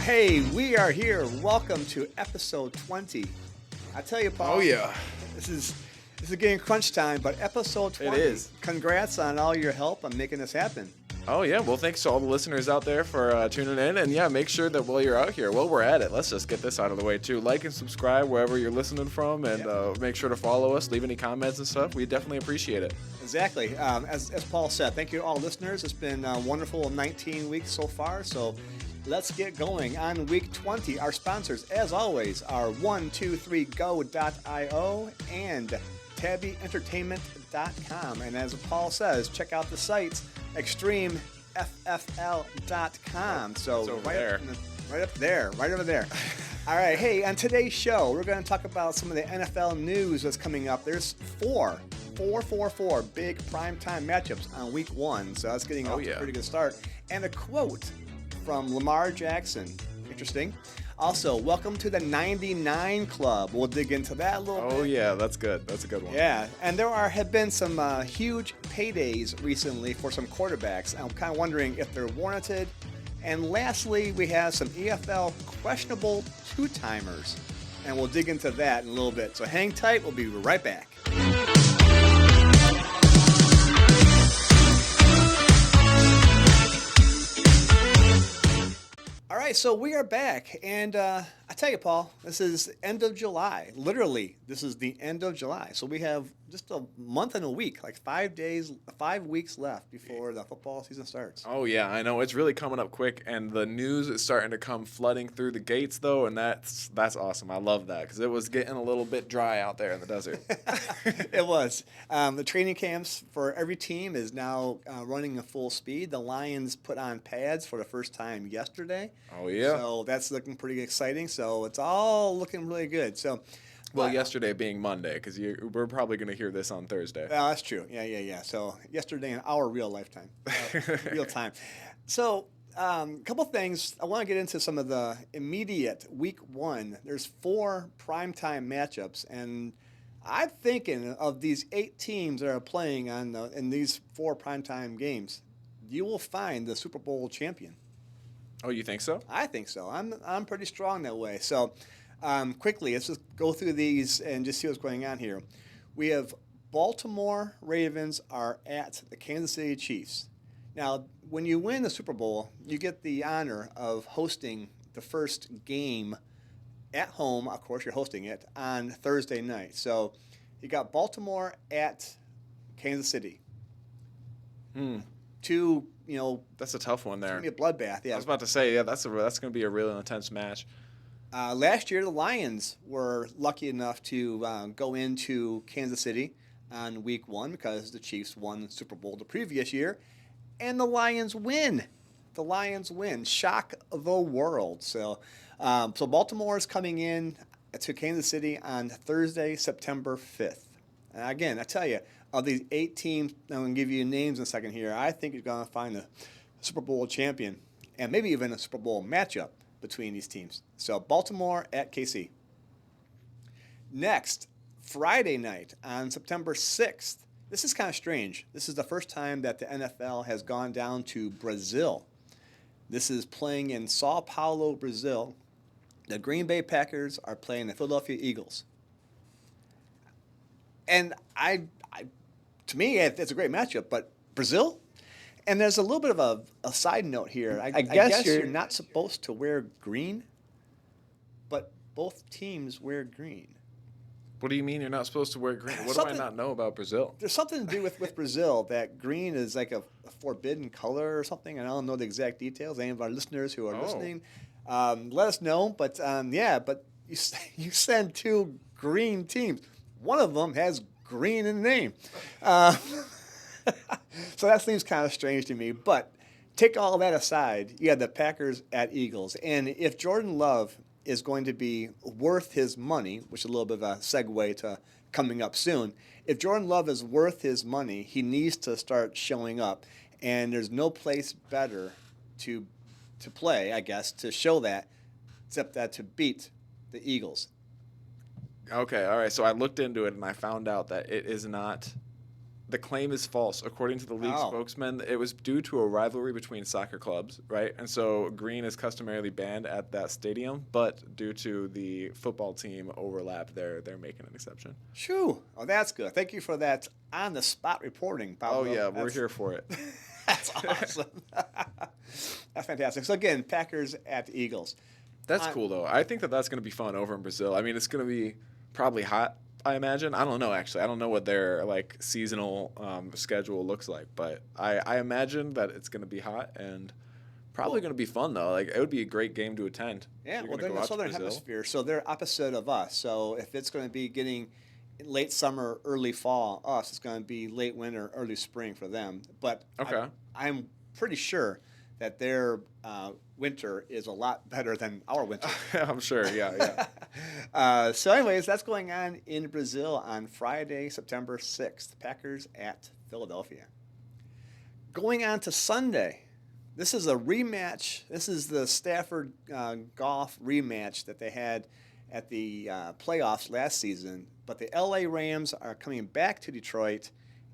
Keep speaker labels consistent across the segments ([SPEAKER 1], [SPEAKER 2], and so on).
[SPEAKER 1] Hey, we are here. Welcome to episode 20. I tell you, Paul.
[SPEAKER 2] Oh yeah,
[SPEAKER 1] This is getting crunch time, but episode 20.
[SPEAKER 2] It is.
[SPEAKER 1] Congrats on all your help on making this happen.
[SPEAKER 2] oh yeah. Well, thanks to all the listeners out there for tuning in, and yeah, make sure that while you're out here, while we're at it, let's just get this out of the way too. Like and subscribe wherever you're listening from, and make sure to follow us. Leave any comments and stuff. We definitely appreciate it.
[SPEAKER 1] Exactly. As Paul said, thank you to all listeners. It's been a wonderful 19 weeks so far, so let's get going. On week 20, our sponsors, as always, are 123go.io and tabbyentertainment.com. And as Paul says, check out the sites, Extreme EFFL.com. So
[SPEAKER 2] It's over
[SPEAKER 1] right
[SPEAKER 2] there.
[SPEAKER 1] Right over there. All right. Hey, on today's show, we're going to talk about some of the NFL news that's coming up. There's four big primetime matchups on week 1. So that's getting off to a pretty good start. And a quote from Lamar Jackson. Interesting. Also, welcome to the 99 Club. We'll dig into that a little bit.
[SPEAKER 2] Oh yeah, that's good. That's a good one.
[SPEAKER 1] Yeah, and there have been some huge paydays recently for some quarterbacks. I'm kind of wondering if they're warranted. And lastly, we have some EFL questionable two-timers. And we'll dig into that in a little bit. So hang tight. We'll be right back. All right, so we are back, and I tell you, Paul, this is end of July. Literally, this is the end of July. So we have just a month and a week, like 5 weeks left before the football season starts.
[SPEAKER 2] Oh yeah, I know it's really coming up quick, and the news is starting to come flooding through the gates though, and that's awesome. I love that because it was getting a little bit dry out there in the desert.
[SPEAKER 1] It was. The training camps for every team is now running at full speed. The Lions put on pads for the first time yesterday.
[SPEAKER 2] Oh yeah.
[SPEAKER 1] So that's looking pretty exciting. So it's all looking really good. So.
[SPEAKER 2] Well, yesterday being Monday, because we're probably going to hear this on Thursday.
[SPEAKER 1] Oh, that's true. Yeah. So yesterday in our real lifetime, real time. So a couple things. I want to get into some of the immediate week 1. There's 4 primetime matchups, and I'm thinking of these 8 teams that are playing in these 4 primetime games, you will find the Super Bowl champion.
[SPEAKER 2] Oh, you think so?
[SPEAKER 1] I think so. I'm pretty strong that way. So. Quickly, let's just go through these and just see what's going on here. We have Baltimore Ravens are at the Kansas City Chiefs. Now, when you win the Super Bowl, you get the honor of hosting the first game at home. Of course, you're hosting it on Thursday night. So you got Baltimore at Kansas City. Two,
[SPEAKER 2] That's a tough one there.
[SPEAKER 1] it's going to be a bloodbath. Yeah.
[SPEAKER 2] I was about to say, yeah, that's going to be a really intense match.
[SPEAKER 1] Last year, the Lions were lucky enough to go into Kansas City on week 1 because the Chiefs won the Super Bowl the previous year, and the Lions win. Shock the world. So Baltimore is coming in to Kansas City on Thursday, September 5th. And again, I tell you, of these 8 teams, I'm going to give you names in a second here, I think you're going to find the Super Bowl champion and maybe even a Super Bowl matchup between these teams. So Baltimore at KC. Next, Friday night on September 6th. This is kind of strange. This is the first time that the NFL has gone down to Brazil. This is playing in Sao Paulo, Brazil. The Green Bay Packers are playing the Philadelphia Eagles. And to me, it's a great matchup, but Brazil? And there's a little bit of a side note here. I guess you're not supposed to wear green, but both teams wear green.
[SPEAKER 2] What do you mean you're not supposed to wear green? What do I not know about Brazil?
[SPEAKER 1] There's something to do with Brazil that green is like a forbidden color or something, and I don't know the exact details. Any of our listeners who are listening, let us know. But but you send 2 green teams. One of them has green in the name. So that seems kind of strange to me. But take all that aside, you have the Packers at Eagles. And if Jordan Love is going to be worth his money, which is a little bit of a segue to coming up soon, if Jordan Love is worth his money, he needs to start showing up. And there's no place better to play, I guess, to show that, except that to beat the Eagles.
[SPEAKER 2] Okay, all right. So I looked into it and I found out that it is not the claim is false. According to the league spokesman, it was due to a rivalry between soccer clubs, right? And so green is customarily banned at that stadium, but due to the football team overlap, they're making an exception.
[SPEAKER 1] Shoo. Oh, that's good. Thank you for that on-the-spot reporting, Pablo.
[SPEAKER 2] Oh, yeah, we're here for it.
[SPEAKER 1] That's awesome. That's fantastic. So, again, Packers at the Eagles.
[SPEAKER 2] That's cool, though. I think that's going to be fun over in Brazil. I mean, it's going to be probably hot, I imagine. I don't know, actually. I don't know what their seasonal schedule looks like, but I imagine that it's going to be hot and probably going to be fun, though. It would be a great game to attend.
[SPEAKER 1] Yeah, well, they're in the southern hemisphere, so they're opposite of us. So if it's going to be getting late summer, early fall, us, it's going to be late winter, early spring for them. But I'm pretty sure that their winter is a lot better than our winter.
[SPEAKER 2] I'm sure, yeah.
[SPEAKER 1] So anyways, that's going on in Brazil on Friday, September 6th. Packers at Philadelphia. Going on to Sunday, this is a rematch. This is the Stafford golf rematch that they had at the playoffs last season. But the LA Rams are coming back to Detroit,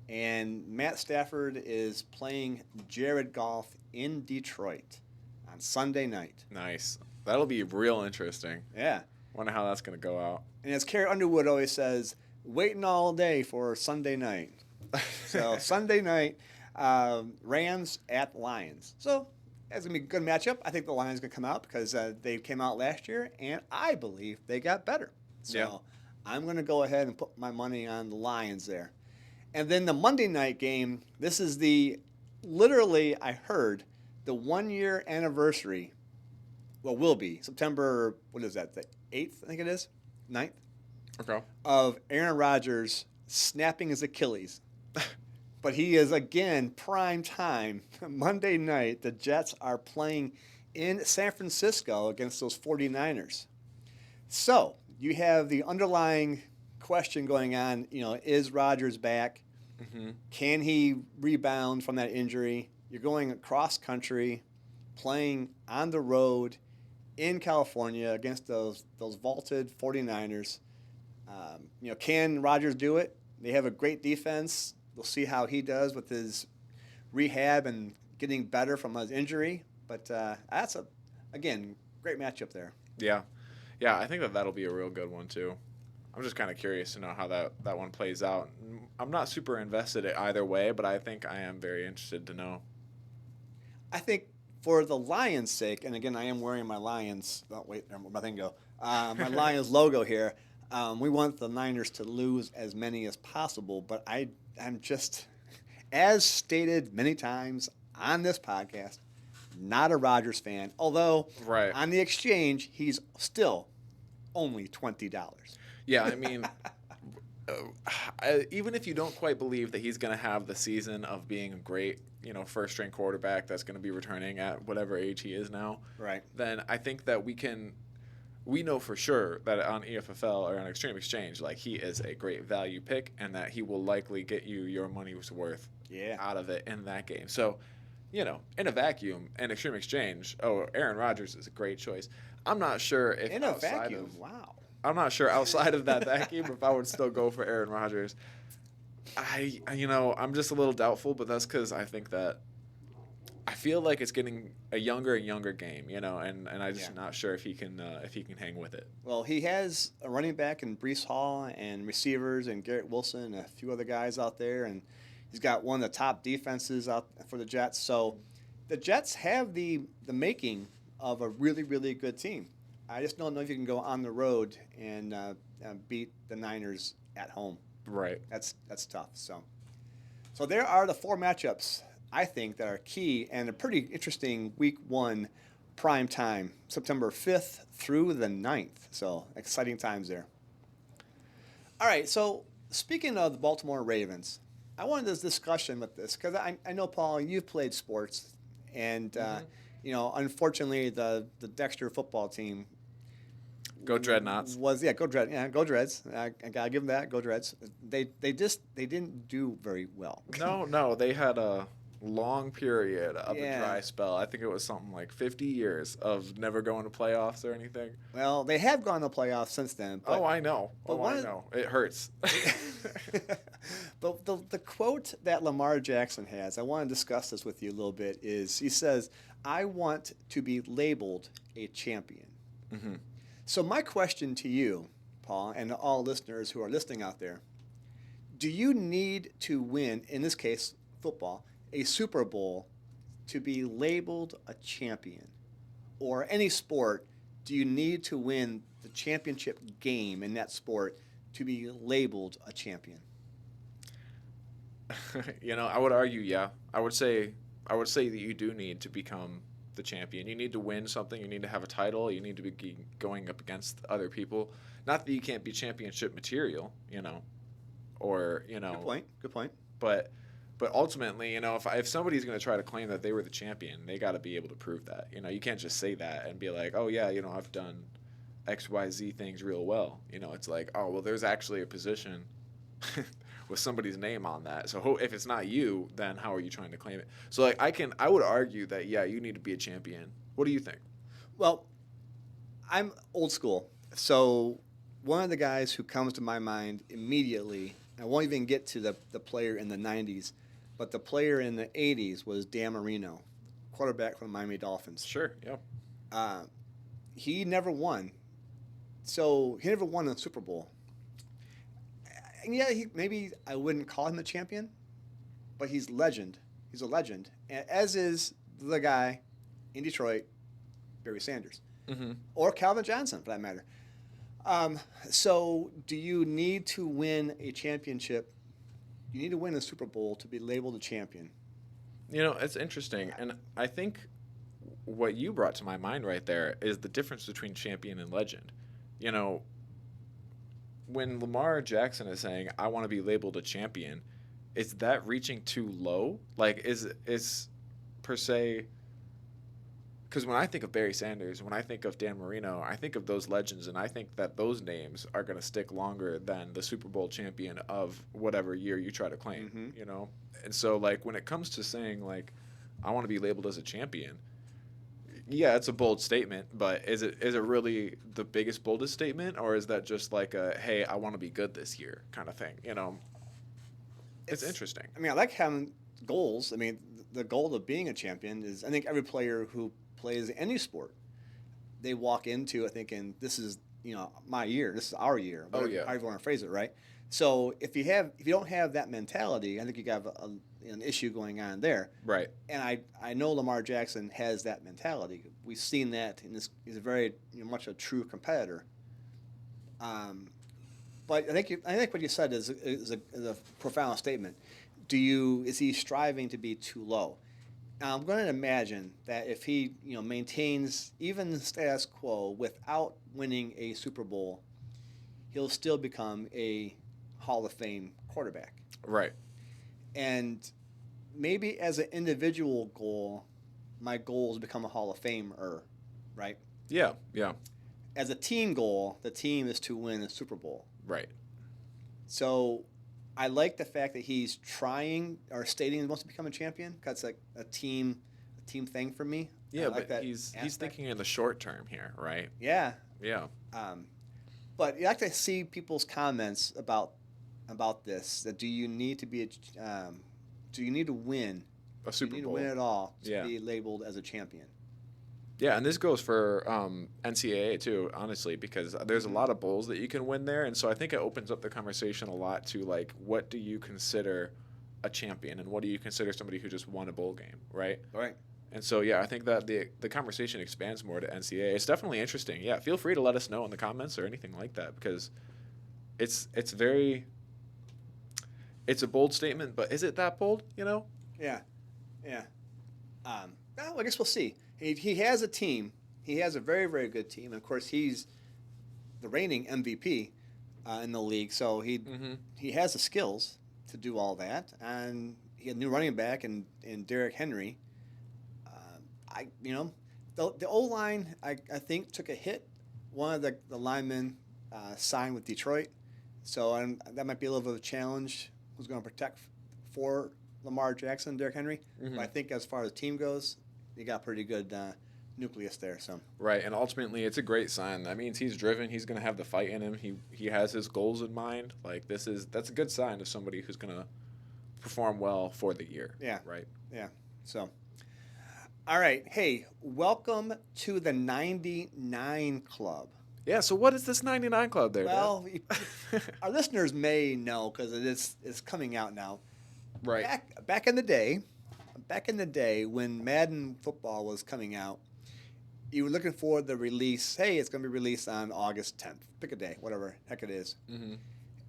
[SPEAKER 1] and Matt Stafford is playing Jared Goff in Detroit on Sunday night.
[SPEAKER 2] Nice. That'll be real interesting.
[SPEAKER 1] Yeah.
[SPEAKER 2] Wonder how that's going to go out.
[SPEAKER 1] And as Carrie Underwood always says, waiting all day for Sunday night. So Sunday night, Rams at Lions. So that's going to be a good matchup. I think the Lions are going to come out because they came out last year, and I believe they got better. So I'm going to go ahead and put my money on the Lions there. And then the Monday night game, this is literally, I heard, the 1-year anniversary, will be September, what is that, the 8th, I think it is? 9th?
[SPEAKER 2] Okay.
[SPEAKER 1] Of Aaron Rodgers snapping his Achilles. But he is, again, prime time. Monday night, the Jets are playing in San Francisco against those 49ers. So you have the underlying question going on, is Rodgers back?
[SPEAKER 2] Mm-hmm.
[SPEAKER 1] Can he rebound from that injury? You're going across country, playing on the road in California against those vaulted 49ers. Can Rodgers do it? They have a great defense. We'll see how he does with his rehab and getting better from his injury. But that's again, great matchup there.
[SPEAKER 2] Yeah, I think that'll be a real good one too. I'm just kind of curious to know how that one plays out. I'm not super invested in either way, but I think I am very interested to know.
[SPEAKER 1] I think for the Lions' sake, and again, I am wearing my Lions. Oh, wait, my thing go. My Lions logo here. We want the Niners to lose as many as possible, but I'm just, as stated many times on this podcast, not a Rodgers fan. Although on the exchange, he's still only $20.
[SPEAKER 2] Yeah, I mean, even if you don't quite believe that he's going to have the season of being a great, first-string quarterback that's going to be returning at whatever age he is now, then I think that we know for sure that on EFFL or on Extreme Exchange, he is a great value pick and that he will likely get you your money's worth out of it in that game. So, in a vacuum, in Extreme Exchange, Aaron Rodgers is a great choice. I'm not sure if
[SPEAKER 1] in a vacuum, wow.
[SPEAKER 2] I'm not sure outside of that vacuum if I would still go for Aaron Rodgers. I'm just a little doubtful, but that's because I think that I feel like it's getting a younger and younger game, and I'm just not sure if he can hang with it.
[SPEAKER 1] Well, he has a running back in Breece Hall and receivers and Garrett Wilson and a few other guys out there, and he's got one of the top defenses out for the Jets. So the Jets have the making of a really, really good team. I just don't know if you can go on the road and beat the Niners at home.
[SPEAKER 2] Right.
[SPEAKER 1] That's tough. So there are the 4 matchups, I think, that are key and a pretty interesting week 1 prime time, September 5th through the 9th. So exciting times there. All right, so speaking of the Baltimore Ravens, I wanted this discussion with this because I know, Paul, you've played sports, and unfortunately the Dexter football team.
[SPEAKER 2] Go Dreadnoughts.
[SPEAKER 1] Go Dreads. I gotta give them that. Go Dreads. They didn't do very well.
[SPEAKER 2] No, they had a long period of a dry spell. I think it was something like 50 years of never going to playoffs or anything.
[SPEAKER 1] Well, they have gone to playoffs since then. But,
[SPEAKER 2] I know. I know. It hurts.
[SPEAKER 1] The quote that Lamar Jackson has, I want to discuss this with you a little bit, is he says, I want to be labeled a champion.
[SPEAKER 2] Mm-hmm.
[SPEAKER 1] So my question to you, Paul, and all listeners who are listening out there, do you need to win, in this case, football, a Super Bowl to be labeled a champion? Or any sport, do you need to win the championship game in that sport to be labeled a champion?
[SPEAKER 2] I would argue, yeah. I would say that you do need to become the champion. You need to win something. You need to have a title. You need to be going up against other people. Not that you can't be championship material, or
[SPEAKER 1] Good point. Good point.
[SPEAKER 2] but ultimately, if somebody's going to try to claim that they were the champion, they got to be able to prove that. You can't just say that and be like, oh yeah, I've done XYZ things real well. It's like, oh well, there's actually a position with somebody's name on that. So if it's not you, then how are you trying to claim it? So like I would argue that yeah, you need to be a champion. What do you think?
[SPEAKER 1] Well, I'm old school. So one of the guys who comes to my mind immediately, I won't even get to the player in the 90s, but the player in the 80s was Dan Marino, quarterback from the Miami Dolphins.
[SPEAKER 2] Sure, yeah.
[SPEAKER 1] He never won. So he never won a Super Bowl. And yeah, maybe I wouldn't call him a champion, but he's legend. He's a legend, as is the guy in Detroit, Barry Sanders,
[SPEAKER 2] Mm-hmm.
[SPEAKER 1] or Calvin Johnson, for that matter. So, do you need to win a championship? You need to win a Super Bowl to be labeled a champion.
[SPEAKER 2] It's interesting, and I think what you brought to my mind right there is the difference between champion and legend. You know, when Lamar Jackson is saying, "I want to be labeled a champion," is that reaching too low? Like, is per se? Because when I think of Barry Sanders, when I think of Dan Marino, I think of those legends, and I think that those names are going to stick longer than the Super Bowl champion of whatever year you try to claim.
[SPEAKER 1] Mm-hmm.
[SPEAKER 2] And so like when it comes to saying like, I want to be labeled as a champion. Yeah, it's a bold statement, but is it really the biggest, boldest statement, or is that just like a hey, I want to be good this year kind of thing? It's interesting.
[SPEAKER 1] I mean, I like having goals. I mean, the goal of being a champion is, I think every player who plays any sport, they walk into it thinking, this is, my year, this is our year.
[SPEAKER 2] Oh, yeah.
[SPEAKER 1] However you want to phrase it, right? So if you don't have that mentality, I think you have an issue going on there.
[SPEAKER 2] Right.
[SPEAKER 1] And I know Lamar Jackson has that mentality. We've seen that in this. He's a very much a true competitor. But I think what you said is a profound statement. Is he striving to be too low? Now, I'm going to imagine that if he maintains even the status quo without winning a Super Bowl, he'll still become a Hall of Fame quarterback.
[SPEAKER 2] Right.
[SPEAKER 1] And maybe as an individual goal, my goal is to become a Hall of Famer, right?
[SPEAKER 2] Yeah. Yeah.
[SPEAKER 1] As a team goal, the team is to win a Super Bowl.
[SPEAKER 2] Right.
[SPEAKER 1] So I like the fact that he's trying or stating he wants to become a champion. That's like a team thing for me.
[SPEAKER 2] Yeah,
[SPEAKER 1] like
[SPEAKER 2] but he's thinking in the short term here, right?
[SPEAKER 1] Yeah.
[SPEAKER 2] Yeah.
[SPEAKER 1] But you like to see people's comments about this. That do you need to win
[SPEAKER 2] A Super
[SPEAKER 1] you need
[SPEAKER 2] Bowl.
[SPEAKER 1] to win it all to
[SPEAKER 2] Yeah.
[SPEAKER 1] be labeled as a champion?
[SPEAKER 2] Yeah, and this goes for NCAA too, honestly, because there's a lot of bowls that you can win there, and so I think it opens up the conversation a lot to like, what do you consider a champion, and what do you consider somebody who just won a bowl game, right?
[SPEAKER 1] Right.
[SPEAKER 2] And so yeah, I think that the conversation expands more to NCAA. It's definitely interesting. Yeah, feel free to let us know in the comments or anything like that, because it's a bold statement, but is it that bold?
[SPEAKER 1] Yeah. Yeah. Well, I guess we'll see. He has a team. He has a very, very good team. And of course, he's the reigning MVP in the league, so he has the skills to do all that. And he had a new running back in Derrick Henry. The O-line, I think, took a hit. One of the linemen signed with Detroit, so that might be a little bit of a challenge. Who's going to protect for Lamar Jackson, Derrick Henry?
[SPEAKER 2] Mm-hmm.
[SPEAKER 1] But I think as far as the team goes, they got pretty good nucleus there. So
[SPEAKER 2] Right, and ultimately, it's a great sign. That means he's driven. He's going to have the fight in him. He has his goals in mind. Like that's a good sign of somebody who's going to perform well for the year.
[SPEAKER 1] yeah,
[SPEAKER 2] Right.
[SPEAKER 1] yeah. So all right, hey, welcome to the 99 Club.
[SPEAKER 2] Yeah. So what is this 99 Club there, Dad?
[SPEAKER 1] Well, our listeners may know because it's coming out now.
[SPEAKER 2] Right.
[SPEAKER 1] Back in the day when Madden football was coming out, you were looking for the release. Hey, it's going to be released on August 10th. Pick a day, whatever heck it is.
[SPEAKER 2] Mm-hmm.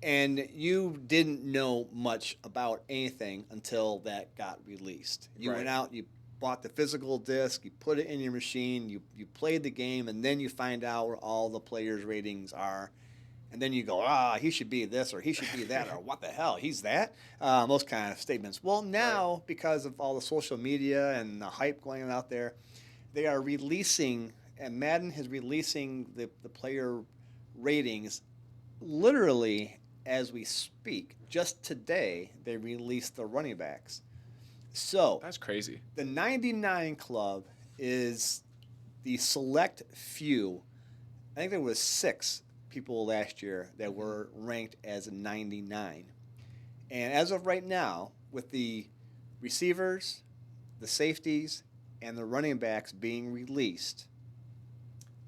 [SPEAKER 1] And you didn't know much about anything until that got released. You went out, you bought the physical disc, you put it in your machine, you played the game, and then you find out where all the players' ratings are. And then you go, he should be this or he should be that or what the hell, he's that? Those kind of statements. Well, now, because of all the social media and the hype going on out there, they are releasing, and Madden is releasing the player ratings literally as we speak. Just today, they released the running backs. So
[SPEAKER 2] That's crazy.
[SPEAKER 1] the 99 Club is the select few. I think there was 6 people last year that were ranked as a 99. And as of right now, with the receivers, the safeties, and the running backs being released,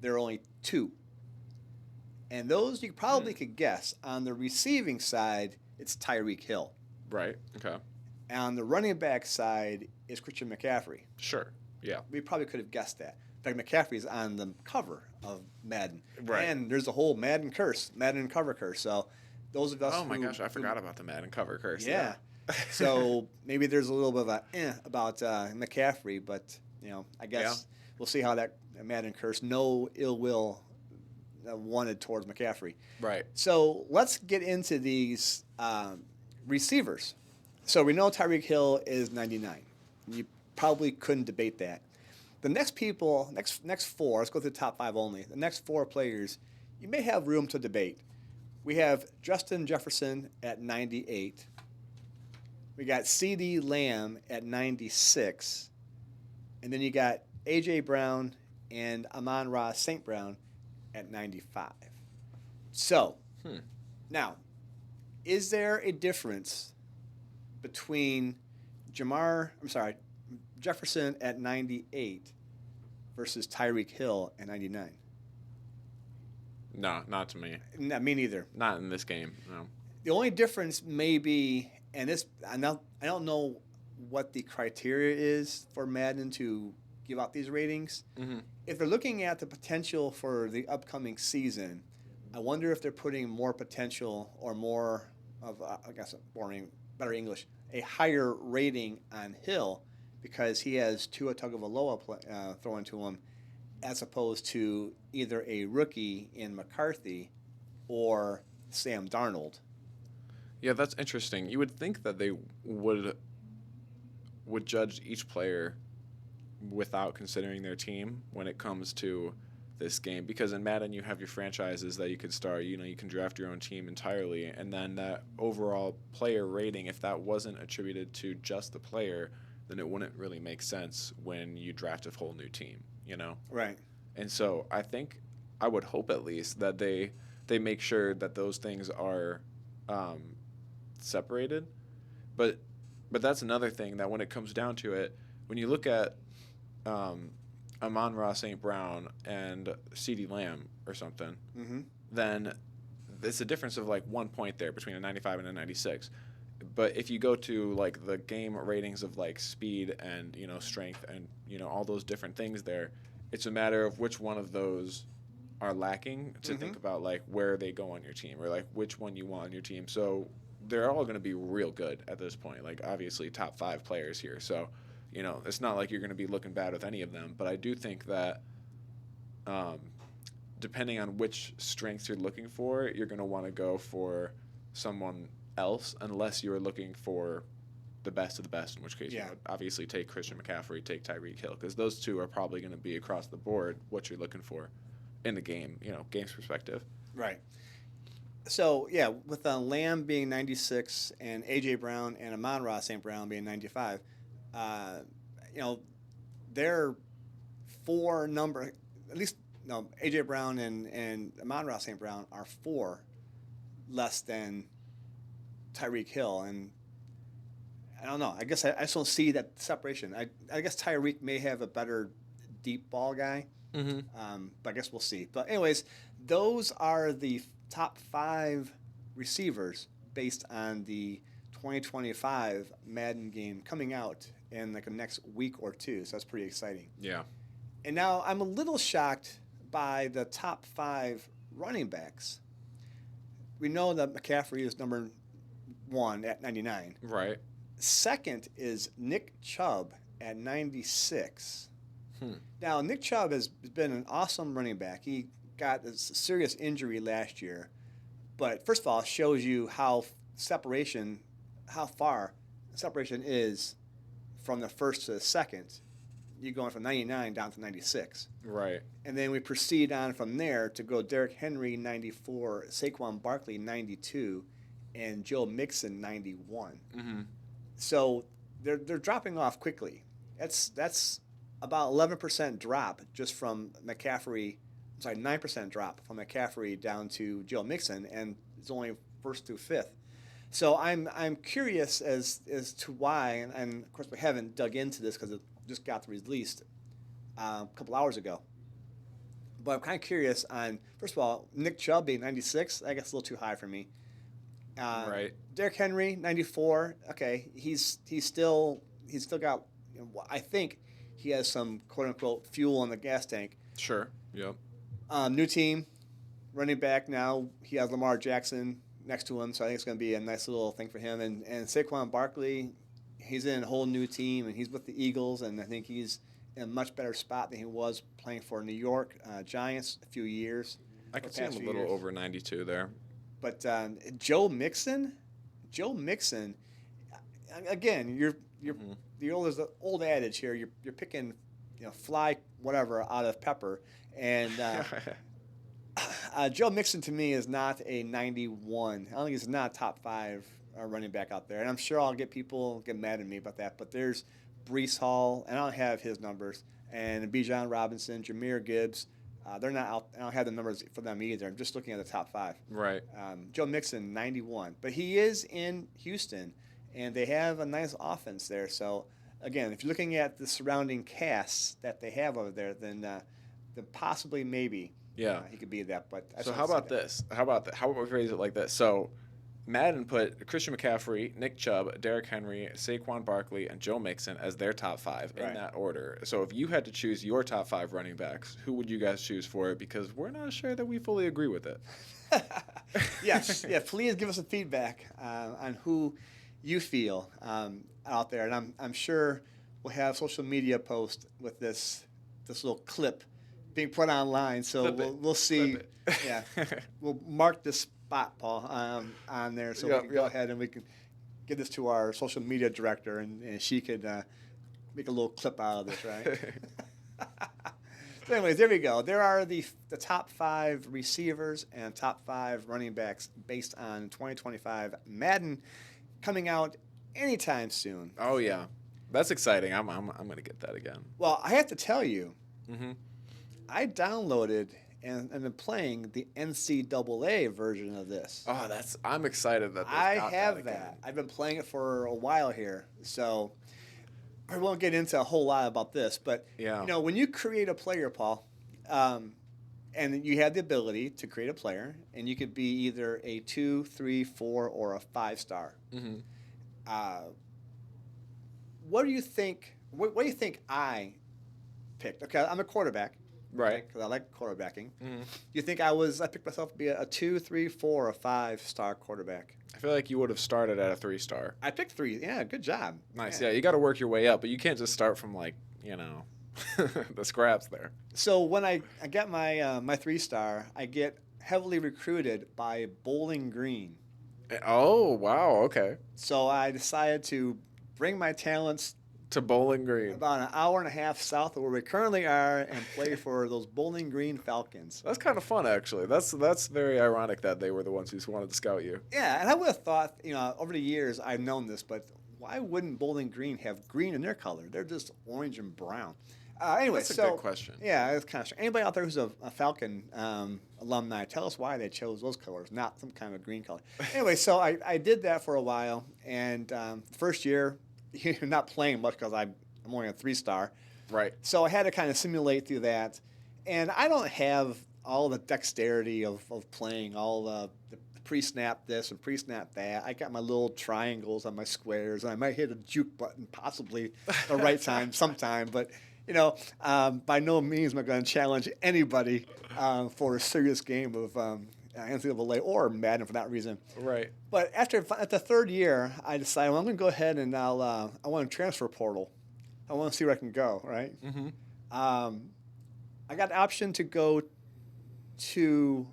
[SPEAKER 1] there are only 2. And those you probably could guess. On the receiving side, it's Tyreek Hill.
[SPEAKER 2] Right. Okay.
[SPEAKER 1] And on the running back side is Christian McCaffrey.
[SPEAKER 2] Sure. Yeah.
[SPEAKER 1] We probably could have guessed that. In fact, McCaffrey's on the cover of Madden.
[SPEAKER 2] Right.
[SPEAKER 1] And there's a whole Madden cover curse. So those of us
[SPEAKER 2] Oh my gosh, I forgot about the Madden cover curse.
[SPEAKER 1] Yeah. So maybe there's a little bit of a about McCaffrey, but I guess we'll see how that Madden curse. No ill will wanted towards McCaffrey.
[SPEAKER 2] Right.
[SPEAKER 1] So let's get into these receivers. So we know Tyreek Hill is 99. You probably couldn't debate that. The next 4, let's go through the top 5 only. The next 4 players, you may have room to debate. We have Justin Jefferson at 98. We got C.D. Lamb at 96. And then you got A.J. Brown and Amon-Ra St. Brown at 95. So, now, is there a difference between Jefferson at 98 versus Tyreek Hill at 99?
[SPEAKER 2] No, not to me.
[SPEAKER 1] No, me neither.
[SPEAKER 2] Not in this game. No.
[SPEAKER 1] The only difference may be, and this I don't know what the criteria is for Madden to give out these ratings.
[SPEAKER 2] Mm-hmm.
[SPEAKER 1] If they're looking at the potential for the upcoming season, I wonder if they're putting more potential or more of, better English, a higher rating on Hill because he has Tua Tagovailoa thrown to him as opposed to either a rookie in McCarthy or Sam Darnold.
[SPEAKER 2] Yeah, that's interesting. You would think that they would judge each player without considering their team when it comes to this game, because in Madden you have your franchises that you could start. You can draft your own team entirely, and then that overall player rating, if that wasn't attributed to just the player, then it wouldn't really make sense when you draft a whole new team.
[SPEAKER 1] Right.
[SPEAKER 2] And so I would hope at least that they make sure that those things are separated. But that's another thing, that when it comes down to it, when you look at Amon-Ra St. Brown and C.D. Lamb or something, then it's a difference of like 1 point there between a 95 and a 96. But if you go to like the game ratings of like speed and strength and all those different things there, it's a matter of which one of those are lacking to think about like where they go on your team or like which one you want on your team. So they're all going to be real good at this point. Like obviously top 5 players here. So it's not like you're going to be looking bad with any of them. But I do think that depending on which strengths you're looking for, you're going to want to go for someone else unless you're looking for the best of the best, in which case you would obviously take Christian McCaffrey, take Tyreek Hill, because those two are probably going to be across the board what you're looking for in the game, game's perspective. Right.
[SPEAKER 1] So, with Lamb being 96 and A.J. Brown and Amon-Ra St. Brown being 95, they're 4 number, at least no, A.J. Brown and Amon-Ra St. Brown are 4 less than Tyreek Hill. And I don't know. I guess I just don't see that separation. I guess Tyreek may have a better deep ball guy, but I guess we'll see. But anyways, those are the top 5 receivers based on the 2025 Madden game coming out in like the next week or two. So that's pretty exciting.
[SPEAKER 2] Yeah.
[SPEAKER 1] And now I'm a little shocked by the top 5 running backs. We know that McCaffrey is number 1 at 99.
[SPEAKER 2] Right.
[SPEAKER 1] Second is Nick Chubb at 96. Now, Nick Chubb has been an awesome running back. He got a serious injury last year. But first of all, it shows you how far separation is from the first to the second. You're going from 99 down to 96.
[SPEAKER 2] Right.
[SPEAKER 1] And then we proceed on from there to go Derrick Henry, 94, Saquon Barkley, 92, and Joe Mixon, 91. So they're dropping off quickly. That's about 11% drop just from McCaffrey. Sorry, 9% drop from McCaffrey down to Joe Mixon, and it's only first through fifth. So I'm curious as to why, and of course we haven't dug into this because it just got released a couple hours ago. But I'm kind of curious on, first of all, Nick Chubb being 96. I guess a little too high for me.
[SPEAKER 2] Right.
[SPEAKER 1] Derrick Henry, 94. Okay, he's still got. I think he has some quote unquote fuel in the gas tank.
[SPEAKER 2] Sure. Yep.
[SPEAKER 1] New team, running back now. He has Lamar Jackson next to him, so I think it's going to be a nice little thing for him. And Saquon Barkley, he's in a whole new team, and he's with the Eagles, and I think he's in a much better spot than he was playing for New York Giants a few years.
[SPEAKER 2] I could see him a little over 92 there.
[SPEAKER 1] But Joe Mixon, again, you're there's the old adage here. You're picking, fly whatever out of pepper, and Joe Mixon to me is not a 91. I don't think he's not top 5 running back out there, and I'm sure I'll get people get mad at me about that. But there's Breece Hall, and I don't have his numbers, and Bijan Robinson, Jahmyr Gibbs. They're not out. I don't have the numbers for them either. I'm just looking at the top 5.
[SPEAKER 2] Right.
[SPEAKER 1] Joe Mixon, 91. But he is in Houston, and they have a nice offense there. So, again, if you're looking at the surrounding casts that they have over there, then possibly maybe he could be that. But
[SPEAKER 2] so how about this? How about that? How about we phrase it like this? So Madden put Christian McCaffrey, Nick Chubb, Derrick Henry, Saquon Barkley, and Joe Mixon as their top 5 in that order. So if you had to choose your top 5 running backs, who would you guys choose for it? Because we're not sure that we fully agree with it.
[SPEAKER 1] Yes. Yeah, please give us some feedback on who you feel out there. And I'm sure we'll have social media post with this little clip being put online. So we'll see. Yeah. We'll mark this spot, Paul, on there, so we can go ahead and we can give this to our social media director, and she could make a little clip out of this, right? So anyways, there we go. There are the top 5 receivers and top 5 running backs based on 2025 Madden coming out anytime soon.
[SPEAKER 2] Oh, yeah. That's exciting. I'm going to get that again.
[SPEAKER 1] Well, I have to tell you, I downloaded and been playing the NCAA version of this.
[SPEAKER 2] Oh, I'm excited that
[SPEAKER 1] I have that. I've been playing it for a while here, so I won't get into a whole lot about this. But when you create a player, Paul, and you have the ability to create a player, and you could be either a 2, 3, 4, or a 5-star. What do you think? What do you think I picked? Okay, I'm a quarterback.
[SPEAKER 2] Right.
[SPEAKER 1] Because I like quarterbacking. You think I picked myself to be a 2, 3, 4, or 5-star quarterback?
[SPEAKER 2] I feel like you would have started at a 3-star.
[SPEAKER 1] I picked 3. Yeah, good job.
[SPEAKER 2] Nice. Yeah, you got to work your way up, but you can't just start from the scraps there.
[SPEAKER 1] So when I get my 3-star, I get heavily recruited by Bowling Green.
[SPEAKER 2] Oh, wow. Okay.
[SPEAKER 1] So I decided to bring my talents
[SPEAKER 2] to Bowling Green,
[SPEAKER 1] about an hour and a half south of where we currently are, and play for those Bowling Green Falcons.
[SPEAKER 2] That's kind of fun, actually. That's very ironic that they were the ones who wanted to scout you.
[SPEAKER 1] Yeah, and I would have thought, over the years I've known this, but why wouldn't Bowling Green have green in their color? They're just orange and brown. Anyway,
[SPEAKER 2] That's a
[SPEAKER 1] so
[SPEAKER 2] good question.
[SPEAKER 1] yeah, it's kind of strange. Anybody out there who's a Falcon alumni, tell us why they chose those colors, not some kind of green color. Anyway, so I did that for a while, and first year, you're not playing much because I'm only a 3-star.
[SPEAKER 2] Right.
[SPEAKER 1] So I had to kind of simulate through that, and I don't have all the dexterity of playing all the pre-snap this and pre-snap that. I got my little triangles on my squares, and I might hit a juke button possibly the right time sometime, but by no means am I going to challenge anybody for a serious game of NCAA or Madden for that reason.
[SPEAKER 2] Right.
[SPEAKER 1] But at the third year, I decided, well, I'm going to go ahead and I want to transfer portal. I want to see where I can go, right?
[SPEAKER 2] Mm-hmm.
[SPEAKER 1] I got the option to go to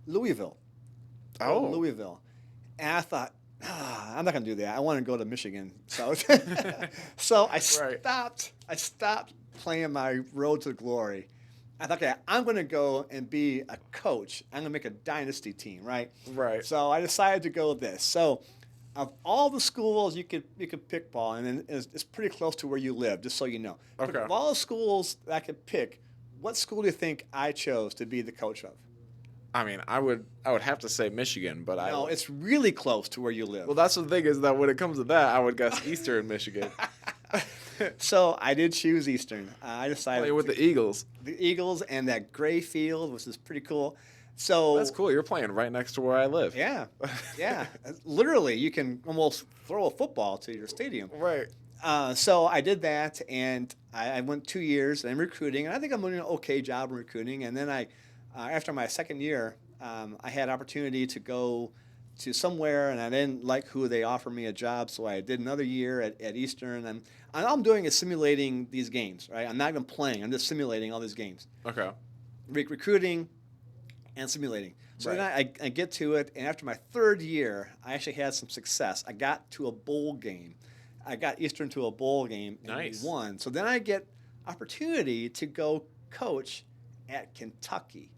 [SPEAKER 1] Louisville. Louisville. And I thought, I'm not going to do that. I want to go to Michigan. So, so I stopped playing my road to glory. I thought, okay, I'm going to go and be a coach. I'm going to make a dynasty team, right?
[SPEAKER 2] Right.
[SPEAKER 1] So I decided to go with this. So of all the schools you could pick, Paul, and it's pretty close to where you live, just so you know.
[SPEAKER 2] Okay.
[SPEAKER 1] But of all the schools that I could pick, what school do you think I chose to be the coach of?
[SPEAKER 2] I mean, I would have to say Michigan, but
[SPEAKER 1] No, it's really close to where you live.
[SPEAKER 2] Well, that's the thing is that when it comes to that, I would guess Eastern Michigan.
[SPEAKER 1] So I did choose Eastern. I decided
[SPEAKER 2] Play with the Eagles.
[SPEAKER 1] The Eagles and that gray field, which is pretty cool. So
[SPEAKER 2] that's cool. You're playing right next to where I live.
[SPEAKER 1] Yeah, yeah. Literally, you can almost throw a football to your stadium.
[SPEAKER 2] Right.
[SPEAKER 1] So I did that, and I went 2 years in recruiting, and I think I'm doing an okay job in recruiting. And then after my second year, I had opportunity to go to somewhere, and I didn't like who they offered me a job, so I did another year at Eastern. And all I'm doing is simulating these games, right? I'm not even playing. I'm just simulating all these games.
[SPEAKER 2] Okay.
[SPEAKER 1] Recruiting and simulating. So then I get to it, and after my third year, I actually had some success. I got to a bowl game. I got Eastern to a bowl game, and we won. So then I get opportunity to go coach at Kentucky.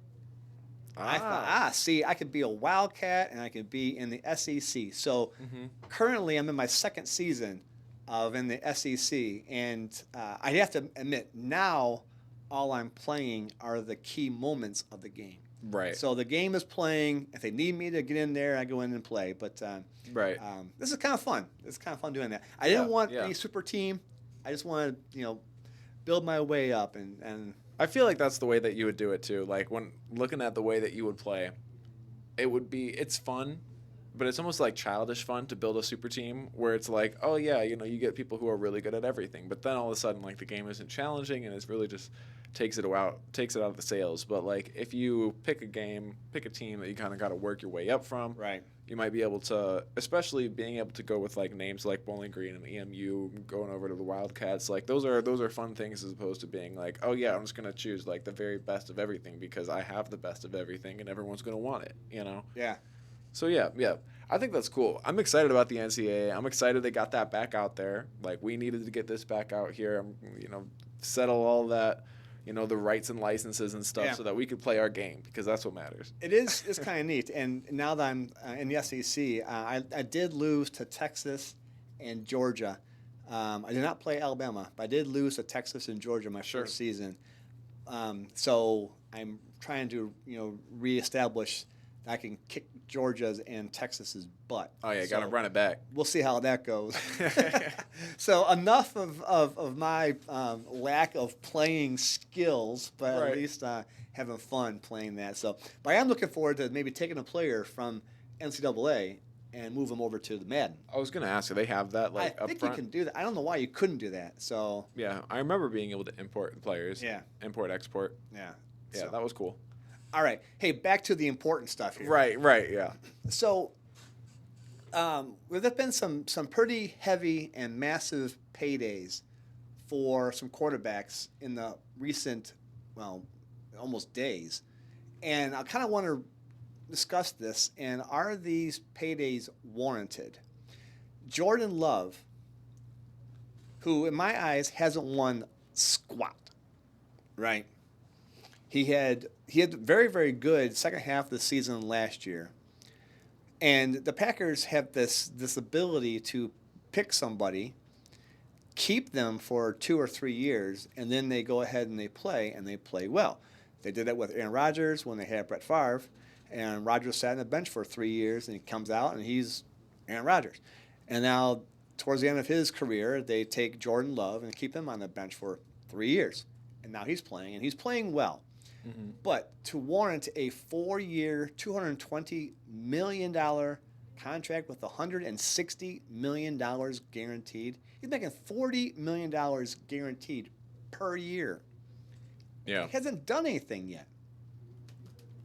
[SPEAKER 1] I thought, see, I could be a Wildcat, and I could be in the SEC. So currently I'm in my second season in the SEC, and I have to admit, now all I'm playing are the key moments of the game.
[SPEAKER 2] Right.
[SPEAKER 1] So the game is playing. If they need me to get in there, I go in and play. But this is kind of fun. It's kind of fun doing that. I didn't want any super team. I just wanted build my way up and
[SPEAKER 2] I feel like that's the way that you would do it too. Like when looking at the way that you would play, it's fun, but it's almost like childish fun to build a super team where it's like, oh yeah, you get people who are really good at everything, but then all of a sudden like the game isn't challenging and it's really just takes it out of the sails. But like if you pick a team that you kind of got to work your way up from,
[SPEAKER 1] right.
[SPEAKER 2] You might be able to, especially being able to go with like names like Bowling Green and EMU, going over to the Wildcats. Like those are fun things as opposed to being like, oh yeah, I'm just gonna choose like the very best of everything because I have the best of everything and everyone's gonna want it.
[SPEAKER 1] Yeah.
[SPEAKER 2] So yeah, I think that's cool. I'm excited about the NCAA. I'm excited they got that back out there. Like we needed to get this back out here. Settle all that. The rights and licenses and stuff so that we could play our game because that's what matters.
[SPEAKER 1] It's kind of neat. And now that I'm in the SEC, I did lose to Texas and Georgia. I did not play Alabama, but I did lose to Texas and Georgia my first season. So I'm trying to reestablish that I can kick Georgia's and Texas's butt.
[SPEAKER 2] Oh yeah, got to run it back.
[SPEAKER 1] We'll see how that goes. So enough of my lack of playing skills, but at least having fun playing that. So, but I am looking forward to maybe taking a player from NCAA and move them over to the Madden.
[SPEAKER 2] I was going to ask, do they have that
[SPEAKER 1] I think you can do that. I don't know why you couldn't do that. So
[SPEAKER 2] yeah, I remember being able to import players.
[SPEAKER 1] Yeah.
[SPEAKER 2] Import, export.
[SPEAKER 1] Yeah.
[SPEAKER 2] Yeah, that was cool.
[SPEAKER 1] All right. Hey, back to the important stuff here.
[SPEAKER 2] Right, yeah.
[SPEAKER 1] So, there's been some pretty heavy and massive paydays for some quarterbacks in the recent, almost days. And I kind of want to discuss this. And are these paydays warranted? Jordan Love, who in my eyes hasn't won squat, right? He had very, very good second half of the season last year. And the Packers have this ability to pick somebody keep them for 2 or 3 years, and then they go ahead and they play well. They did that with Aaron Rodgers when they had Brett Favre, and Rodgers sat on the bench for 3 years, and he comes out and he's Aaron Rodgers. And now, towards the end of his career, they take Jordan Love and keep him on the bench for 3 years, and now he's playing, and he's playing well. Mm-hmm. But to warrant a 4-year, $220 million contract with $160 million guaranteed, he's making $40 million guaranteed per year.
[SPEAKER 2] Yeah.
[SPEAKER 1] He hasn't done anything yet.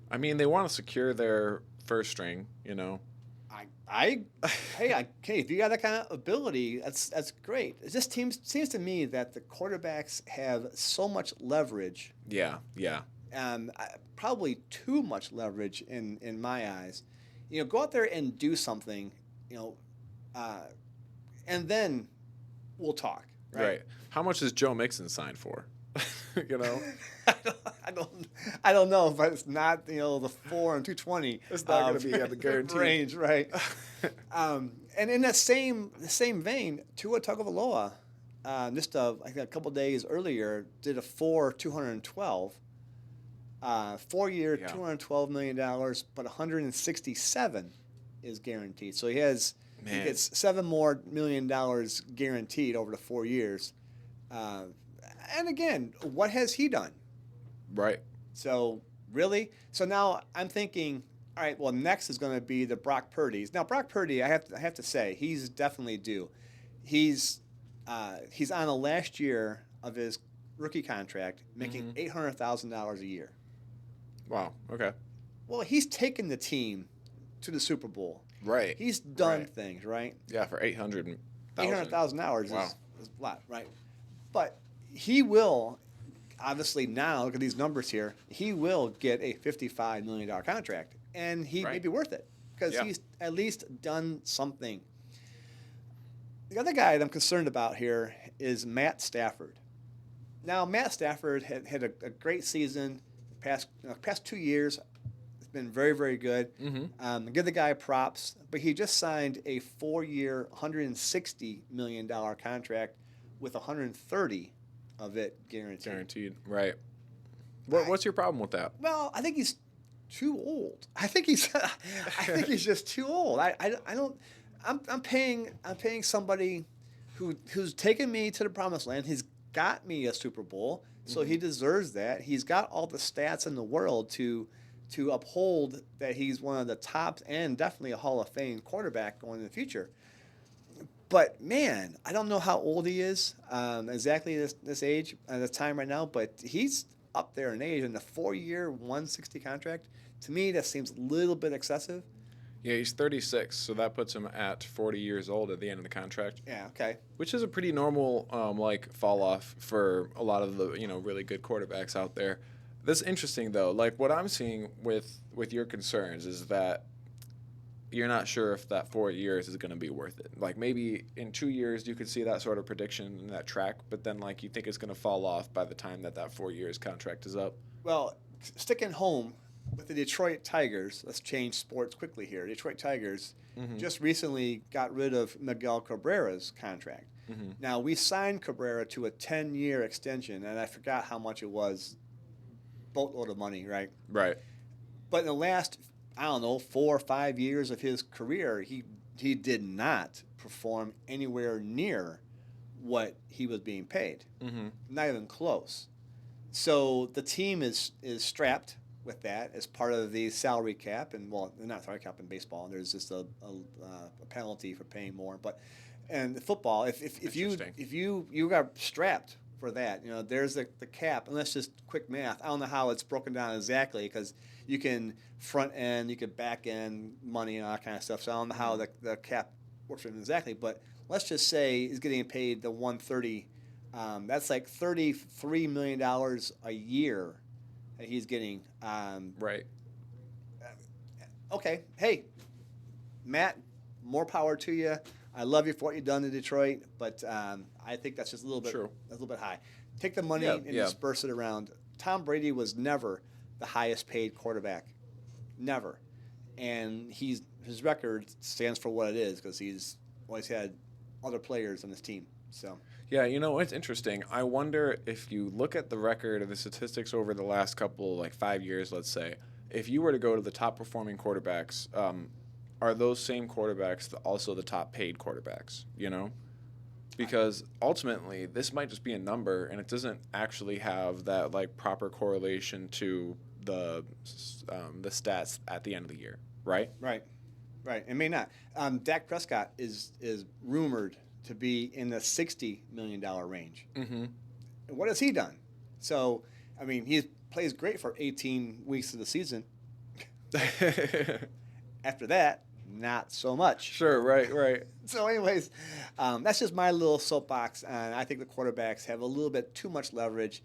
[SPEAKER 2] I mean, they want to secure their first string, you know.
[SPEAKER 1] Hey, if you got that kind of ability, that's great. It just seems to me that the quarterbacks have so much leverage.
[SPEAKER 2] Yeah.
[SPEAKER 1] Probably too much leverage in my eyes. You know, go out there and do something, and then we'll talk. Right.
[SPEAKER 2] How much is Joe Mixon signed for? You know,
[SPEAKER 1] I don't know, but it's not the 4 and 220.
[SPEAKER 2] It's not going to be at the guaranteed
[SPEAKER 1] range, right? And in the same vein, Tua Tagovailoa, just I think a couple days earlier, did a 212, 4-year, $212 million, but 167 is guaranteed. So he gets $7 more million guaranteed over the 4 years. And again, what has he done?
[SPEAKER 2] Right.
[SPEAKER 1] So really, now I'm thinking, all right. Well, next is going to be the Brock Purdy's. Now Brock Purdy, I have to say, he's definitely due. He's on the last year of his rookie contract, making $800,000 a year.
[SPEAKER 2] Wow. Okay.
[SPEAKER 1] Well, he's taken the team to the Super Bowl.
[SPEAKER 2] Right.
[SPEAKER 1] He's done things, right?
[SPEAKER 2] Yeah, for $800,000.
[SPEAKER 1] $800,000 is
[SPEAKER 2] a
[SPEAKER 1] lot, right? But he will, obviously now, look at these numbers here, he will get a $55 million contract, and he may be worth it because he's at least done something. The other guy that I'm concerned about here is Matt Stafford. Now, Matt Stafford had a great season past 2 years. It's been very, very good. Mm-hmm. Give the guy props, but he just signed a 4-year, $160 million contract with 130 of it guaranteed.
[SPEAKER 2] Right. What's your problem with that?
[SPEAKER 1] Well, I think he's too old. I think he's just too old. I'm paying somebody who's taken me to the promised land. He's got me a Super Bowl, so he deserves that. He's got all the stats in the world to uphold that he's one of the top and definitely a Hall of Fame quarterback going in the future. But, man, I don't know how old he is exactly this age at the time right now, but he's up there in age. And the 4-year, 160 contract, to me, that seems a little bit excessive.
[SPEAKER 2] Yeah, he's 36, so that puts him at 40 years old at the end of the contract.
[SPEAKER 1] Yeah, okay.
[SPEAKER 2] Which is a pretty normal fall off for a lot of the really good quarterbacks out there. That's interesting though. Like what I'm seeing with your concerns is that you're not sure if that 4 years is going to be worth it. Like maybe in 2 years you could see that sort of prediction in that track, but then like you think it's going to fall off by the time that 4 years contract is up.
[SPEAKER 1] Well, sticking home with the Detroit Tigers, let's change sports quickly here. Detroit Tigers just recently got rid of Miguel Cabrera's contract. Mm-hmm. Now, we signed Cabrera to a 10-year extension, and I forgot how much it was. Boatload of money, right?
[SPEAKER 2] Right.
[SPEAKER 1] But in the last, 4 or 5 years of his career, he did not perform anywhere near what he was being paid. Mm-hmm. Not even close. So the team is strapped with that as part of the salary cap, and not salary cap in baseball. There's just a penalty for paying more. But and football, if you got strapped for that, there's the cap, and that's just quick math. I don't know how it's broken down exactly because you can front end, you can back end money and all that kind of stuff. So I don't know how the cap works for him exactly, but let's just say he's getting paid the 130. That's like $33 million a year that he's getting.
[SPEAKER 2] Right.
[SPEAKER 1] Okay. Hey, Matt, more power to you. I love you for what you've done in Detroit, but I think that's just a little bit high. Take the money and disperse it around. Tom Brady was never the highest paid quarterback, never, and his record stands for what it is because he's always had other players on his team. So.
[SPEAKER 2] Yeah, you know, it's interesting. I wonder if you look at the record of the statistics over the last couple, like 5 years, let's say, if you were to go to the top performing quarterbacks, are those same quarterbacks also the top paid quarterbacks, you know? Because ultimately, this might just be a number, and it doesn't actually have that like proper correlation to the stats at the end of the year, right?
[SPEAKER 1] Right. It may not. Dak Prescott is rumored to be in the $60 million range.
[SPEAKER 2] Mm-hmm.
[SPEAKER 1] And what has he done? So, I mean, he plays great for 18 weeks of the season. After that, not so much.
[SPEAKER 2] Sure, right.
[SPEAKER 1] So, anyways, that's just my little soapbox. And I think the quarterbacks have a little bit too much leverage.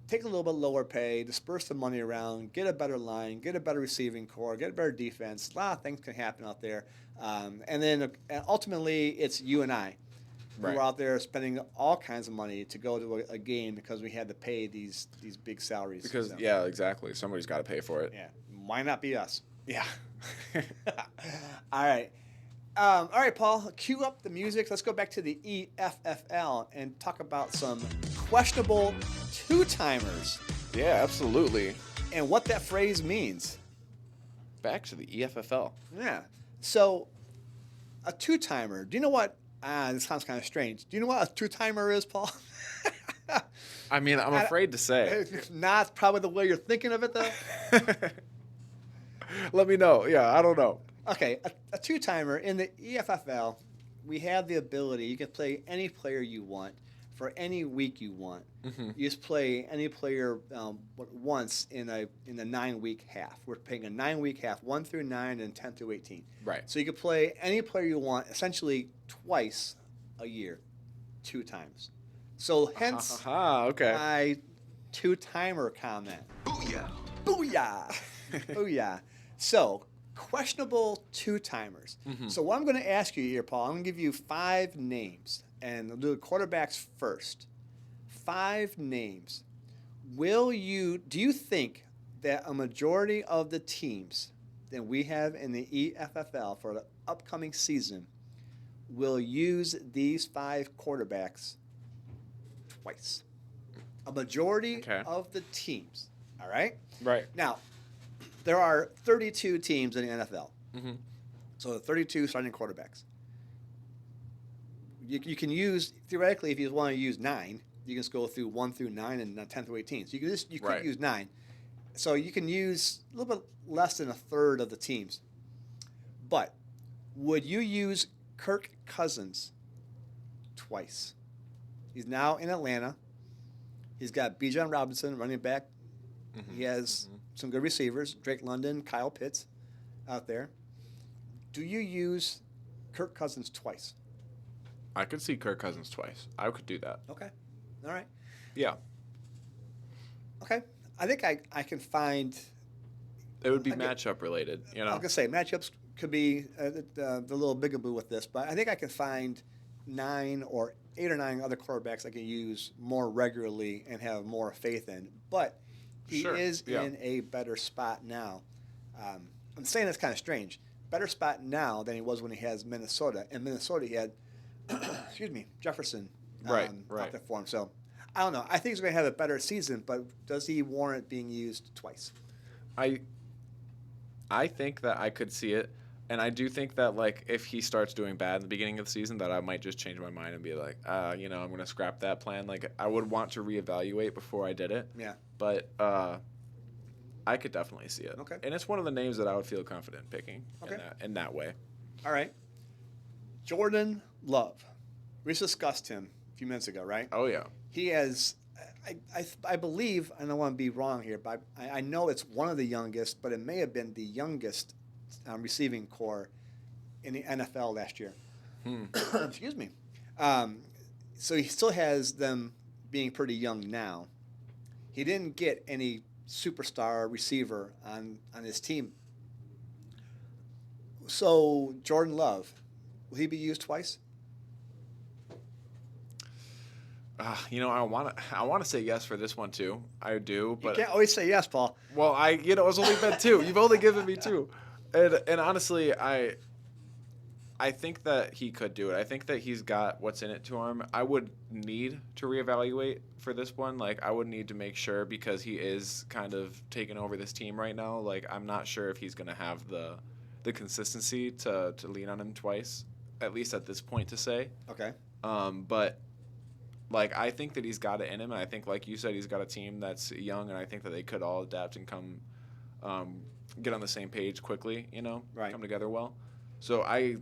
[SPEAKER 1] Take a little bit lower pay, disperse the money around, get a better line, get a better receiving core, get a better defense. A lot of things can happen out there. And then ultimately, it's you and I who are out there spending all kinds of money to go to a game because we had to pay these big salaries.
[SPEAKER 2] Because,
[SPEAKER 1] so.
[SPEAKER 2] Yeah, exactly. Somebody's got to pay for it.
[SPEAKER 1] Yeah. Why not be us?
[SPEAKER 2] Yeah.
[SPEAKER 1] All right. All right, Paul, cue up the music. Let's go back to the EFFL and talk about some questionable two-timers.
[SPEAKER 2] Yeah, absolutely.
[SPEAKER 1] And what that phrase means.
[SPEAKER 2] Back to the EFFL.
[SPEAKER 1] Yeah. So, a two-timer. Do you know what? This sounds kind of strange. Do you know what a two-timer is, Paul?
[SPEAKER 2] I mean, I'm afraid to say.
[SPEAKER 1] Not probably the way you're thinking of it, though.
[SPEAKER 2] Let me know. Yeah, I don't know.
[SPEAKER 1] Okay, a two-timer in the EFFL, we have the ability. You can play any player you want for any week you want.
[SPEAKER 2] Mm-hmm.
[SPEAKER 1] You just play any player once in a 9-week half. We're playing a 9-week half, 1 through 9 and 10 through 18.
[SPEAKER 2] Right.
[SPEAKER 1] So you can play any player you want, essentially twice a year, 2 times. So hence
[SPEAKER 2] okay.
[SPEAKER 1] my two-timer comment.
[SPEAKER 3] Booyah!
[SPEAKER 1] Booyah! Booyah! So, questionable two-timers.
[SPEAKER 2] Mm-hmm.
[SPEAKER 1] So what I'm going to ask you here, Paul, I'm going to give you 5 names, and I'll do the quarterbacks first. 5 names. Do you think that a majority of the teams that we have in the EFFL for the upcoming season will use these 5 quarterbacks twice? A majority of the teams, all right?
[SPEAKER 2] Right.
[SPEAKER 1] Now, there are 32 teams in the NFL.
[SPEAKER 2] Mm-hmm.
[SPEAKER 1] So 32 starting quarterbacks. You can use, theoretically, if you want to use 9, you can just go through 1 through 9 and 10 through 18. So you could use 9. So you can use a little bit less than a third of the teams. But would you use Kirk Cousins twice? He's now in Atlanta. He's got Bijan Robinson, running back. Mm-hmm. He has some good receivers, Drake London, Kyle Pitts out there. Do you use Kirk Cousins twice?
[SPEAKER 2] I could see Kirk Cousins twice. I could do that.
[SPEAKER 1] Okay. All right.
[SPEAKER 2] Yeah.
[SPEAKER 1] Okay. I think I can find...
[SPEAKER 2] It would be matchup related, you know?
[SPEAKER 1] I was going to say, matchups could be the little bigaboo with this, but I think I can find 8 or 9 other quarterbacks I can use more regularly and have more faith in. But he is in a better spot now. I'm saying that's kind of strange. Better spot now than he was when he has Minnesota. In Minnesota, he had, Jefferson out there for him. So, I don't know. I think he's going to have a better season, but does he warrant being used twice?
[SPEAKER 2] I think that I could see it. And I do think that, like, if he starts doing bad in the beginning of the season, that I might just change my mind and be like, I'm going to scrap that plan. Like, I would want to reevaluate before I did it.
[SPEAKER 1] Yeah.
[SPEAKER 2] But I could definitely see it.
[SPEAKER 1] Okay.
[SPEAKER 2] And it's one of the names that I would feel confident picking in that way. All
[SPEAKER 1] right. Jordan Love. We just discussed him a few minutes ago, right?
[SPEAKER 2] Oh, yeah.
[SPEAKER 1] He has, I believe, and I don't want to be wrong here, but I know it's one of the youngest, but it may have been the youngest receiving core in the NFL last year. Excuse me. So he still has them being pretty young now. He didn't get any superstar receiver on his team. So Jordan Love, will he be used twice?
[SPEAKER 2] I want to say yes for this one too. I do, but
[SPEAKER 1] you can't always say yes, Paul.
[SPEAKER 2] Well, it's only been 2. You've only given me 2. And honestly, I think that he could do it. I think that he's got what's in it to him. I would need to reevaluate for this one. Like, I would need to make sure because he is kind of taking over this team right now. Like, I'm not sure if he's going to have the consistency to lean on him twice, at least at this point to say.
[SPEAKER 1] Okay.
[SPEAKER 2] But, like, I think that he's got it in him. And I think, like you said, he's got a team that's young. And I think that they could all adapt and come get on the same page quickly,
[SPEAKER 1] Right.
[SPEAKER 2] Come together well. So I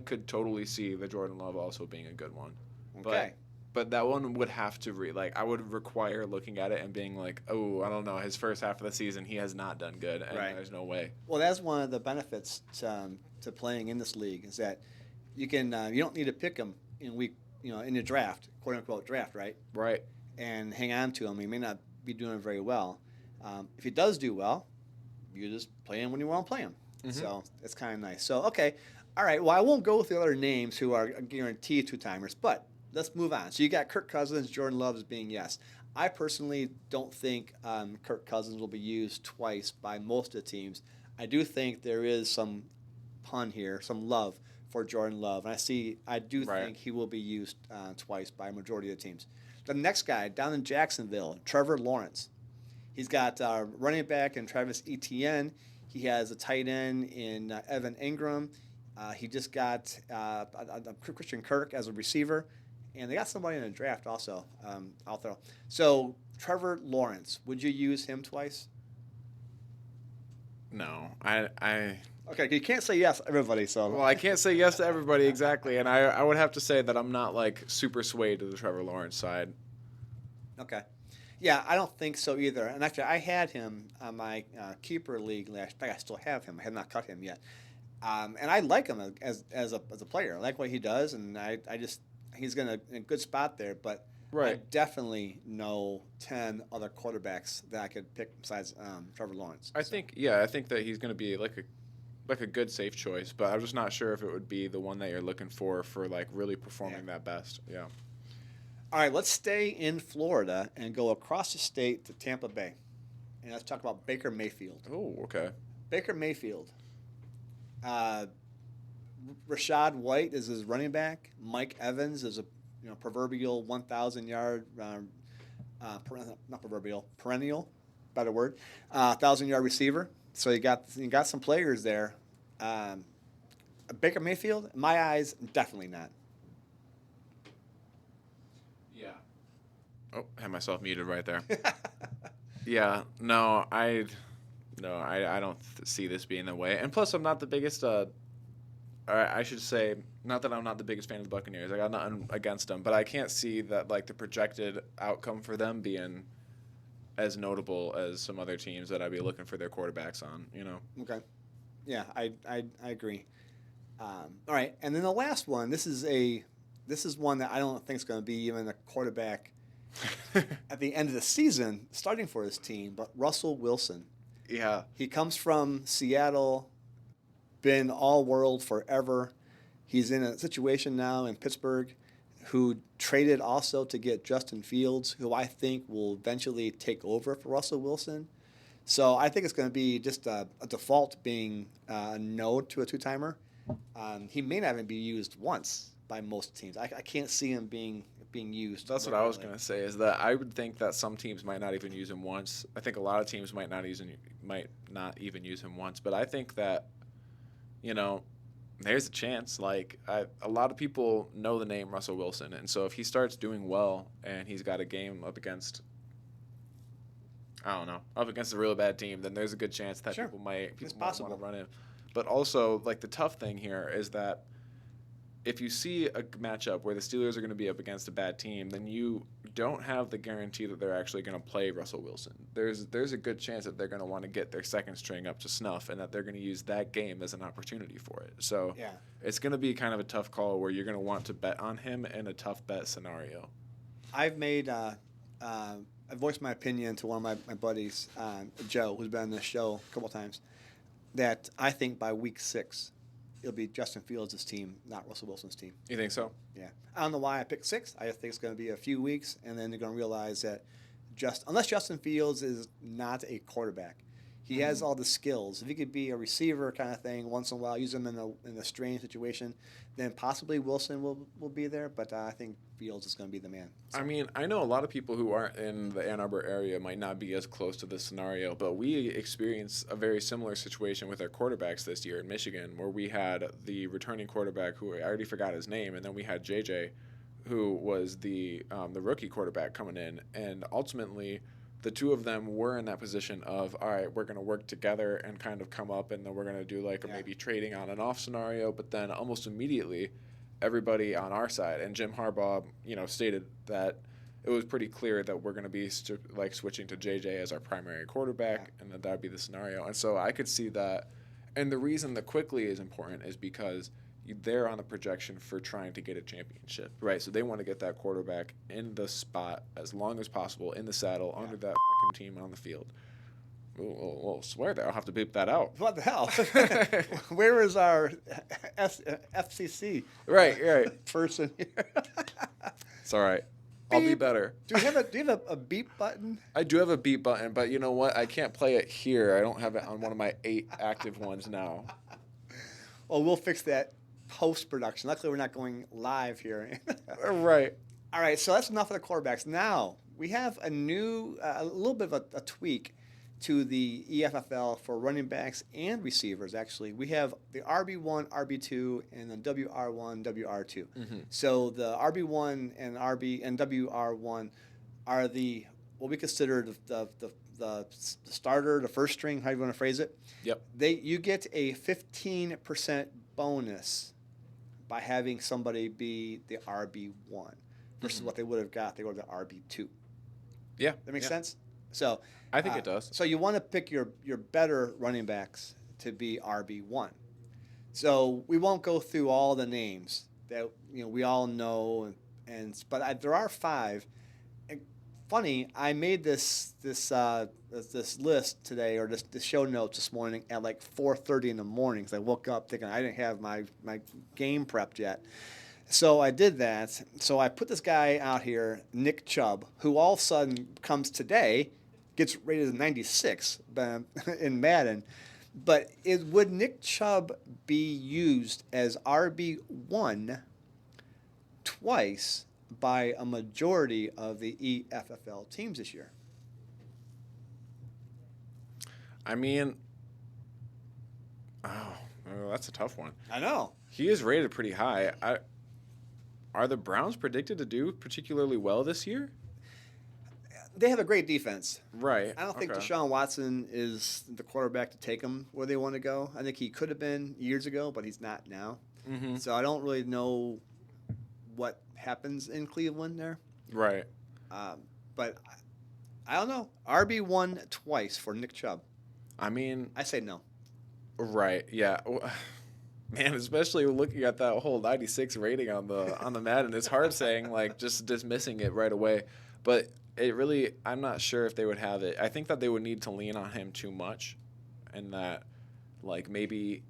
[SPEAKER 2] could totally see the Jordan Love also being a good one.
[SPEAKER 1] Okay.
[SPEAKER 2] But that one would have to I would require looking at it and being like, oh, I don't know, his first half of the season he has not done good, and
[SPEAKER 1] Right.
[SPEAKER 2] there's no way.
[SPEAKER 1] Well, that's one of the benefits to playing in this league is that you can you don't need to pick him in week in your draft, quote unquote draft, right?
[SPEAKER 2] Right.
[SPEAKER 1] And hang on to him. He may not be doing very well. If he does do well, you just play him when you want to play him.
[SPEAKER 2] Mm-hmm.
[SPEAKER 1] So it's kind of nice. So okay. All right, well, I won't go with the other names who are guaranteed two-timers, but let's move on. So you got Kirk Cousins, Jordan Love as being yes. I personally don't think Kirk Cousins will be used twice by most of the teams. I do think there is some pun here, some love for Jordan Love, and I do think he will be used twice by a majority of the teams. The next guy, down in Jacksonville, Trevor Lawrence. He's got running back in Travis Etienne. He has a tight end in Evan Ingram. He just got Christian Kirk as a receiver, and they got somebody in the draft also out there. So Trevor Lawrence, would you use him twice?
[SPEAKER 2] No, I
[SPEAKER 1] Okay, you can't say yes, everybody. So
[SPEAKER 2] well, I can't say yes to everybody exactly, and I would have to say that I'm not like super swayed to the Trevor Lawrence side.
[SPEAKER 1] Okay. Yeah, I don't think so either. And actually, I had him on my keeper league last. I still have him. I have not cut him yet. And I like him as a player. I like what he does, and I just he's in a good spot there. But I definitely know 10 other quarterbacks that I could pick besides Trevor Lawrence.
[SPEAKER 2] I think that he's going to be like a good safe choice, but I'm just not sure if it would be the one that you're looking for like really performing that best. Yeah.
[SPEAKER 1] All right, let's stay in Florida and go across the state to Tampa Bay, and let's talk about Baker Mayfield.
[SPEAKER 2] Oh, okay.
[SPEAKER 1] Baker Mayfield. Rashad White is his running back. Mike Evans is a proverbial 1,000 yard, not proverbial, perennial, better word, 1,000 yard receiver. So you got some players there. Baker Mayfield, in my eyes, definitely not.
[SPEAKER 2] Yeah. Oh, I had myself muted right there. Yeah. No, I don't see this being the way. And plus, I'm not the biggest. I should say, not that I'm not the biggest fan of the Buccaneers. I got nothing against them, but I can't see that like the projected outcome for them being as notable as some other teams that I'd be looking for their quarterbacks on.
[SPEAKER 1] Okay. Yeah, I agree. All right, and then the last one. This is one that I don't think is going to be even a quarterback at the end of the season starting for his team, but Russell Wilson.
[SPEAKER 2] Yeah.
[SPEAKER 1] He comes from Seattle, been all world forever. He's in a situation now in Pittsburgh who traded also to get Justin Fields, who I think will eventually take over for Russell Wilson. So I think it's going to be just a default being a no to a two-timer. He may not even be used once by most teams. I can't see him being used.
[SPEAKER 2] That's what I was going to say, is that I would think that some teams might not even use him once. I think a lot of teams might not even use him once. But I think that, there's a chance. Like, a lot of people know the name Russell Wilson. And so if he starts doing well and he's got a game up against a really bad team, then there's a good chance that people might want to run him. But also, like, the tough thing here is that if you see a matchup where the Steelers are going to be up against a bad team, then you don't have the guarantee that they're actually going to play Russell Wilson. There's a good chance that they're going to want to get their second string up to snuff and that they're going to use that game as an opportunity for it. So it's going to be kind of a tough call where you're going to want to bet on him in a tough bet scenario.
[SPEAKER 1] I've made I voiced my opinion to one of my buddies, Joe, who's been on this show a couple times, that I think by week 6, it'll be Justin Fields' team, not Russell Wilson's team.
[SPEAKER 2] You think so?
[SPEAKER 1] Yeah. I don't know why I picked 6. I just think it's going to be a few weeks, and then they're going to realize that unless Justin Fields is not a quarterback, He has all the skills. If he could be a receiver kind of thing once in a while, use him in a strange situation, then possibly Wilson will be there. But I think Fields is going to be the man. So.
[SPEAKER 2] I mean, I know a lot of people who aren't in the Ann Arbor area might not be as close to this scenario, but we experienced a very similar situation with our quarterbacks this year in Michigan, where we had the returning quarterback who I already forgot his name, and then we had JJ, who was the rookie quarterback coming in, and ultimately the two of them were in that position of, all right, we're going to work together and kind of come up, and then we're going to do like a maybe trading on and off scenario, but then almost immediately everybody on our side, and Jim Harbaugh, stated that it was pretty clear that we're going to be switching to JJ as our primary quarterback, and that would be the scenario. And so I could see that. And the reason that quickly is important is because they're on the projection for trying to get a championship, right? So they want to get that quarterback in the spot as long as possible, in the saddle, under that fucking team on the field. We'll swear there. I'll have to beep that out.
[SPEAKER 1] What the hell? Where is our FCC person here?
[SPEAKER 2] It's all right. I'll be better.
[SPEAKER 1] Do you have a beep button?
[SPEAKER 2] I do have a beep button, but you know what? I can't play it here. I don't have it on one of my 8 active ones now.
[SPEAKER 1] Well, we'll fix that post-production. Luckily, we're not going live here.
[SPEAKER 2] Right.
[SPEAKER 1] All right, so that's enough of the quarterbacks. Now, we have a little bit of a tweak to the EFFL for running backs and receivers, actually. We have the RB1, RB2, and the WR1, WR2. Mm-hmm. So the RB1 and WR1 are what we consider the starter, the first string, how you want to phrase it.
[SPEAKER 2] Yep.
[SPEAKER 1] You get a 15% bonus by having somebody be the RB1 versus what they would have got. They were the RB2.
[SPEAKER 2] Yeah.
[SPEAKER 1] That makes sense? So
[SPEAKER 2] I think it does.
[SPEAKER 1] So you want to pick your better running backs to be RB1. So we won't go through all the names that we all know, but there are 5. And funny, I made this list today, or this show notes this morning at like 4:30 in the morning, because I woke up thinking I didn't have my game prepped yet. So I did that. So I put this guy out here, Nick Chubb, who all of a sudden comes today, gets rated as 96 in Madden. But would Nick Chubb be used as RB1 twice by a majority of the EFFL teams this year?
[SPEAKER 2] I mean, that's a tough one.
[SPEAKER 1] I know.
[SPEAKER 2] He is rated pretty high. Are the Browns predicted to do particularly well this year?
[SPEAKER 1] They have a great defense.
[SPEAKER 2] Right.
[SPEAKER 1] I don't think Deshaun Watson is the quarterback to take them where they want to go. I think he could have been years ago, but he's not now. Mm-hmm. So I don't really know what happens in Cleveland there.
[SPEAKER 2] Right.
[SPEAKER 1] But I don't know. RB1 twice for Nick Chubb.
[SPEAKER 2] I mean,
[SPEAKER 1] I say no.
[SPEAKER 2] Right. Yeah. Man, especially looking at that whole 96 rating on the Madden, it's hard saying, just dismissing it right away. But it really, I'm not sure if they would have it. I think that they would need to lean on him too much, and that, maybe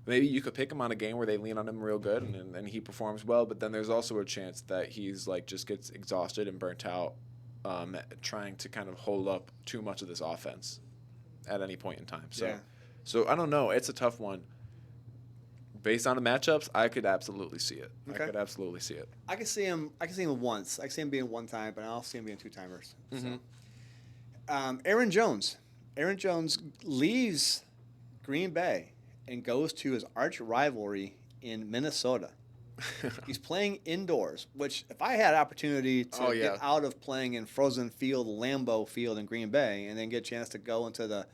[SPEAKER 2] you could pick him on a game where they lean on him real good and he performs well, but then there's also a chance that he's, just gets exhausted and burnt out trying to kind of hold up too much of this offense at any point in time. So I don't know. It's a tough one. Based on the matchups, I could absolutely see it. Okay. I could absolutely see it.
[SPEAKER 1] I can see him once. I can see him being one time, but I'll see him being 2-timers. Mm-hmm. So. Aaron Jones. Aaron Jones leaves Green Bay and goes to his arch rivalry in Minnesota. He's playing indoors, which if I had opportunity to get out of playing in Frozen Field, Lambeau Field in Green Bay, and then get a chance to go into the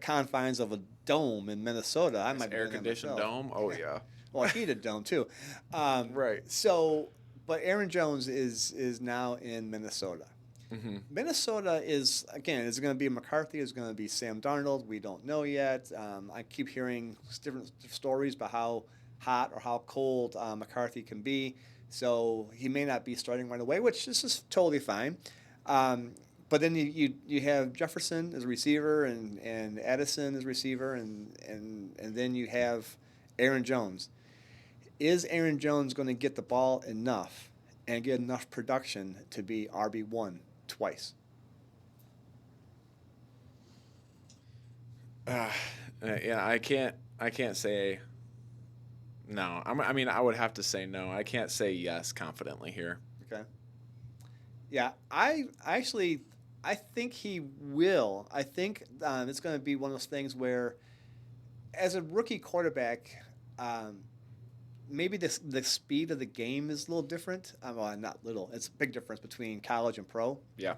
[SPEAKER 1] confines of a dome in Minnesota, I might be
[SPEAKER 2] air-conditioned dome. Oh yeah.
[SPEAKER 1] Well, a heated dome too.
[SPEAKER 2] Right.
[SPEAKER 1] So, but Aaron Jones is now in Minnesota. Mm-hmm. Minnesota is it going to be McCarthy? Is it going to be Sam Darnold? We don't know yet. I keep hearing different stories about how hot or how cold McCarthy can be. So he may not be starting right away, which this is totally fine. But then you have Jefferson as a receiver and Addison as a receiver, and then you have Aaron Jones. Is Aaron Jones going to get the ball enough and get enough production to be RB1 twice?
[SPEAKER 2] Yeah, I can't say no. I mean, I would have to say no. I can't say yes confidently here.
[SPEAKER 1] Okay. Yeah, I think he will. I think it's going to be one of those things where, as a rookie quarterback, um, maybe the speed of the game is a little different. Well, not little. It's a big difference between college and pro.
[SPEAKER 2] Yeah.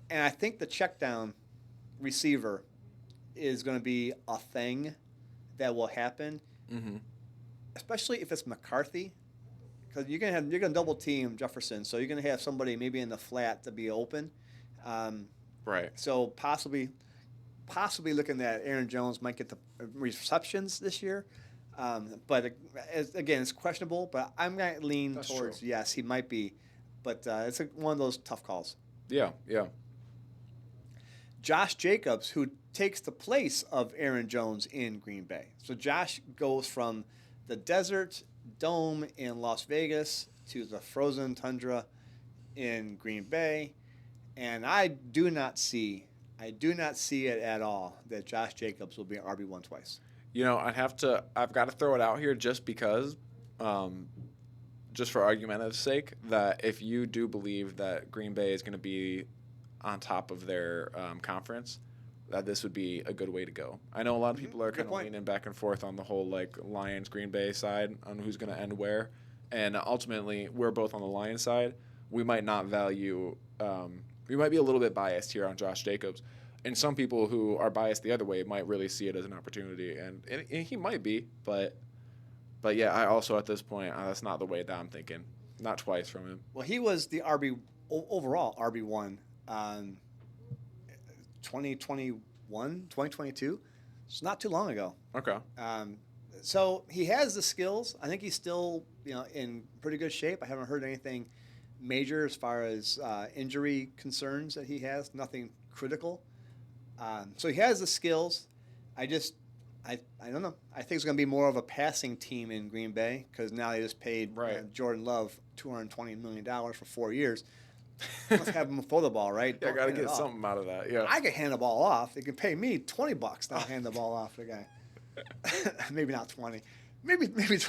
[SPEAKER 1] And I think the check down receiver is going to be a thing that will happen,
[SPEAKER 2] Mm-hmm.
[SPEAKER 1] especially if it's McCarthy, because you're gonna double team Jefferson, so you're gonna have somebody maybe in the flat to be open. Um,
[SPEAKER 2] Right.
[SPEAKER 1] so possibly looking at Aaron Jones might get the receptions this year. But again, it's questionable. But I'm going to lean
[SPEAKER 2] That's
[SPEAKER 1] towards
[SPEAKER 2] true.
[SPEAKER 1] yes, he might be. But it's one of those tough calls.
[SPEAKER 2] Yeah. Yeah.
[SPEAKER 1] Josh Jacobs, who takes the place of Aaron Jones in Green Bay. So Josh goes from the desert dome in Las Vegas to the frozen tundra in Green Bay. And I do not see it at all that Josh Jacobs will be an RB1 twice.
[SPEAKER 2] I've got to throw it out here just because, just for argumentative sake, that if you do believe that Green Bay is going to be on top of their conference, that this would be a good way to go. I know a lot of people are
[SPEAKER 1] Good
[SPEAKER 2] kind of
[SPEAKER 1] point.
[SPEAKER 2] leaning back and forth on the whole like Lions Green Bay side on who's going to end where, and ultimately we're both on the Lions side. We might not value. We might be a little bit biased here on Josh Jacobs, and some people who are biased the other way might really see it as an opportunity, and he might be, but yeah, I also at this point that's not the way that I'm thinking. Not twice from him.
[SPEAKER 1] Well, he was the overall RB1 2021, 2022. It's not too long ago.
[SPEAKER 2] Okay.
[SPEAKER 1] So he has the skills. I think he's still, in pretty good shape. I haven't heard anything major as far as injury concerns that he has. Nothing critical. So he has the skills. I don't know. I think it's going to be more of a passing team in Green Bay because now they just paid
[SPEAKER 2] Right.
[SPEAKER 1] Jordan Love $220 million for 4 years. Let's have him throw the ball, right?
[SPEAKER 2] Yeah, I got to
[SPEAKER 1] Don't hand it
[SPEAKER 2] get
[SPEAKER 1] off.
[SPEAKER 2] something out of that. Yeah.
[SPEAKER 1] I can hand the ball off. They can pay me $20. I'll hand the ball off to the guy. Maybe not 20. Maybe 20.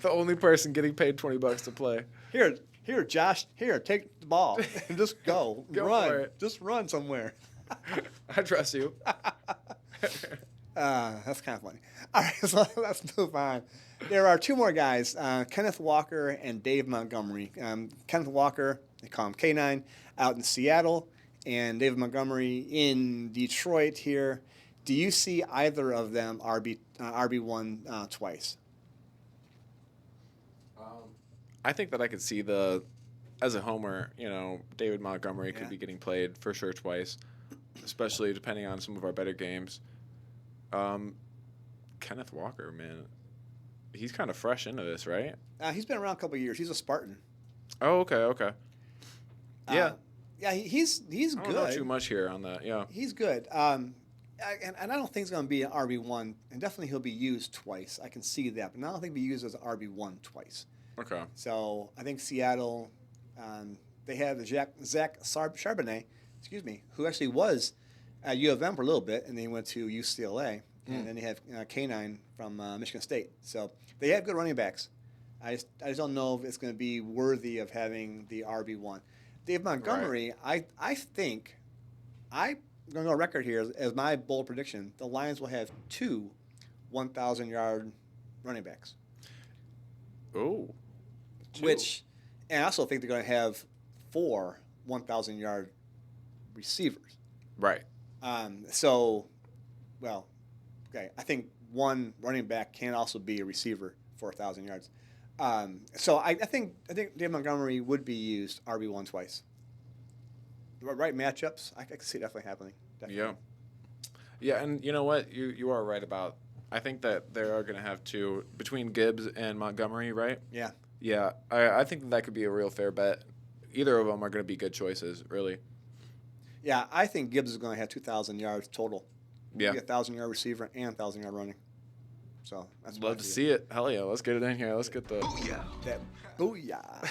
[SPEAKER 2] The only person getting paid $20 to play.
[SPEAKER 1] Here, Josh. Here, take the ball and just go.
[SPEAKER 2] Go
[SPEAKER 1] run.
[SPEAKER 2] for it.
[SPEAKER 1] Just run somewhere.
[SPEAKER 2] I trust you.
[SPEAKER 1] That's kind of funny. All right, so let's move on. There are two more guys, Kenneth Walker and Dave Montgomery. Kenneth Walker, they call him K9, out in Seattle, and David Montgomery in Detroit here. Do you see either of them RB1 twice?
[SPEAKER 2] I think that I could see as a homer, David Montgomery could be getting played for sure twice, especially depending on some of our better games. Kenneth Walker, man, he's kind of fresh into this, right?
[SPEAKER 1] He's been around a couple of years. He's a Spartan.
[SPEAKER 2] Oh, okay. Yeah.
[SPEAKER 1] Yeah, he's
[SPEAKER 2] I
[SPEAKER 1] good.
[SPEAKER 2] don't know too much here on that. Yeah.
[SPEAKER 1] He's good. And I don't think he's going to be an RB1, and definitely he'll be used twice. I can see that, but I don't think he'll be used as an RB1 twice.
[SPEAKER 2] Okay.
[SPEAKER 1] So I think Seattle, they have Zach Charbonnet, who actually was at U of M for a little bit, and then he went to UCLA, and then they have K9 from Michigan State. So they have good running backs. I just don't know if it's going to be worthy of having the RB1. Dave Montgomery, right. I think, I'm going to go on record here as my bold prediction, the Lions will have 2 1,000-yard running backs.
[SPEAKER 2] Oh.
[SPEAKER 1] And I also think they're going to have 4 1,000-yard receivers.
[SPEAKER 2] Right.
[SPEAKER 1] I think one running back can also be a receiver for 1,000 yards. I think Dave Montgomery would be used RB1 twice. The right matchups, I can see it definitely happening. Definitely.
[SPEAKER 2] Yeah, and you know what? You are right about. I think that they are going to have 2 between Gibbs and Montgomery, right?
[SPEAKER 1] Yeah.
[SPEAKER 2] Yeah, I think that could be a real fair bet. Either of them are going to be good choices, really.
[SPEAKER 1] Yeah, I think Gibbs is going to have 2,000 yards total.
[SPEAKER 2] Yeah.
[SPEAKER 1] Be a 1,000-yard receiver and 1,000-yard running. So that's
[SPEAKER 2] love to see it. Hell yeah, let's get it in here. Let's get the
[SPEAKER 1] booyah.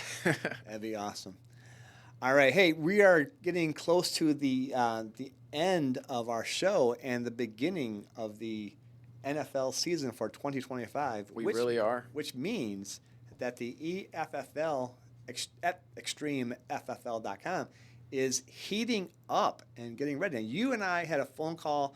[SPEAKER 1] That'd be awesome. All right. Hey, we are getting close to the end of our show and the beginning of the NFL season for 2025.
[SPEAKER 2] We really are.
[SPEAKER 1] Which means that the EFFL at ExtremeFFL.com is heating up and getting ready. And you and I had a phone call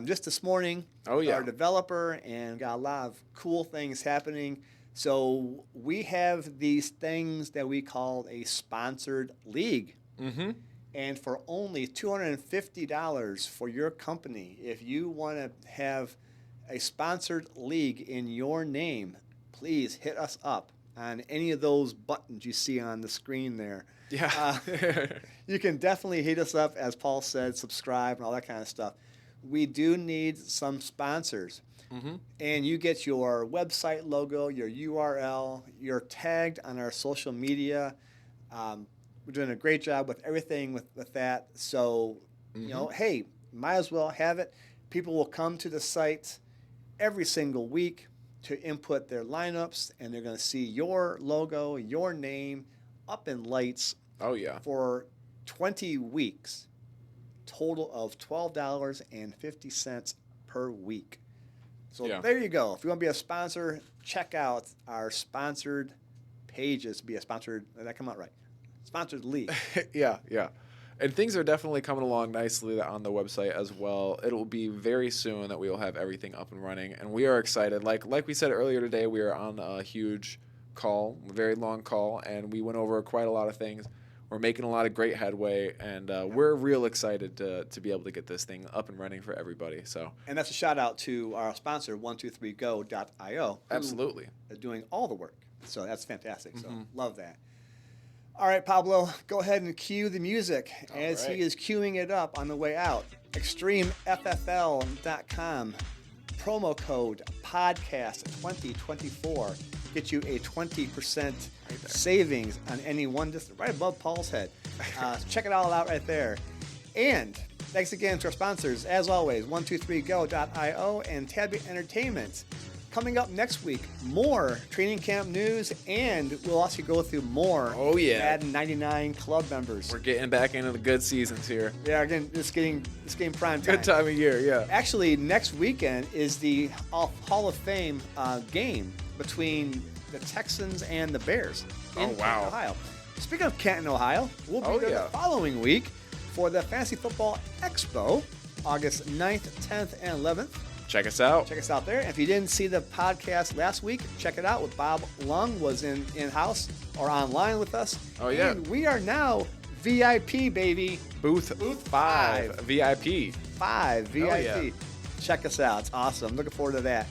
[SPEAKER 1] just this morning with our developer and got a lot of cool things happening. So we have these things that we call a sponsored league.
[SPEAKER 2] Mm-hmm.
[SPEAKER 1] And for only $250 for your company, if you want to have a sponsored league in your name, please hit us up on any of those buttons you see on the screen there.
[SPEAKER 2] Yeah.
[SPEAKER 1] You can definitely hit us up, as Paul said, subscribe and all that kind of stuff. We do need some sponsors.
[SPEAKER 2] Mm-hmm.
[SPEAKER 1] And you get your website logo, your URL, you're tagged on our social media. We're doing a great job with everything with that. So, you know, hey, might as well have it. People will come to the site every single week to input their lineups, and they're going to see your logo, your name up in lights.
[SPEAKER 2] Oh, yeah.
[SPEAKER 1] For 20 weeks, total of $12.50 per week. So there you go. If you want to be a sponsor, check out our sponsored pages. Be a sponsored, did that come out right? Sponsored league.
[SPEAKER 2] Yeah. And things are definitely coming along nicely on the website as well. It will be very soon that we will have everything up and running, and we are excited. Like we said earlier today, we are on a huge call, a very long call, and we went over quite a lot of things. We're making a lot of great headway, and we're real excited to be able to get this thing up and running for everybody. So,
[SPEAKER 1] and that's a shout out to our sponsor, 123go.io.
[SPEAKER 2] Absolutely.
[SPEAKER 1] Are doing all the work. So that's fantastic. So love that. All right, Pablo, go ahead and cue the music as he is queuing it up on the way out. ExtremeFFL.com. Promo code podcast2024. Get you a 20% savings on any one distance, right above Paul's head. Check it all out right there. And thanks again to our sponsors, as always, 123go.io and Tabby Entertainment. Coming up next week, more training camp news, and we'll also go through more Madden 99 club members.
[SPEAKER 2] We're getting back into the good seasons here.
[SPEAKER 1] Yeah, again, it's getting prime time.
[SPEAKER 2] Good time of year, yeah.
[SPEAKER 1] Actually, next weekend is the Hall of Fame game between the Texans and the Bears in Canton, Ohio. Speaking of Canton, Ohio, we'll be there the following week for the Fantasy Football Expo, August 9th, 10th, and 11th.
[SPEAKER 2] Check us out.
[SPEAKER 1] Check us out there. If you didn't see the podcast last week, check it out. With Bob Lung was in-house or online with us.
[SPEAKER 2] Oh, yeah.
[SPEAKER 1] And we are now VIP, baby.
[SPEAKER 2] Booth 5. VIP.
[SPEAKER 1] 5 VIP. Oh, yeah. Check us out. It's awesome. Looking forward to that.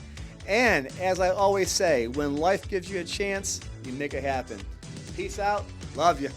[SPEAKER 1] And as I always say, when life gives you a chance, you make it happen. Peace out. Love you.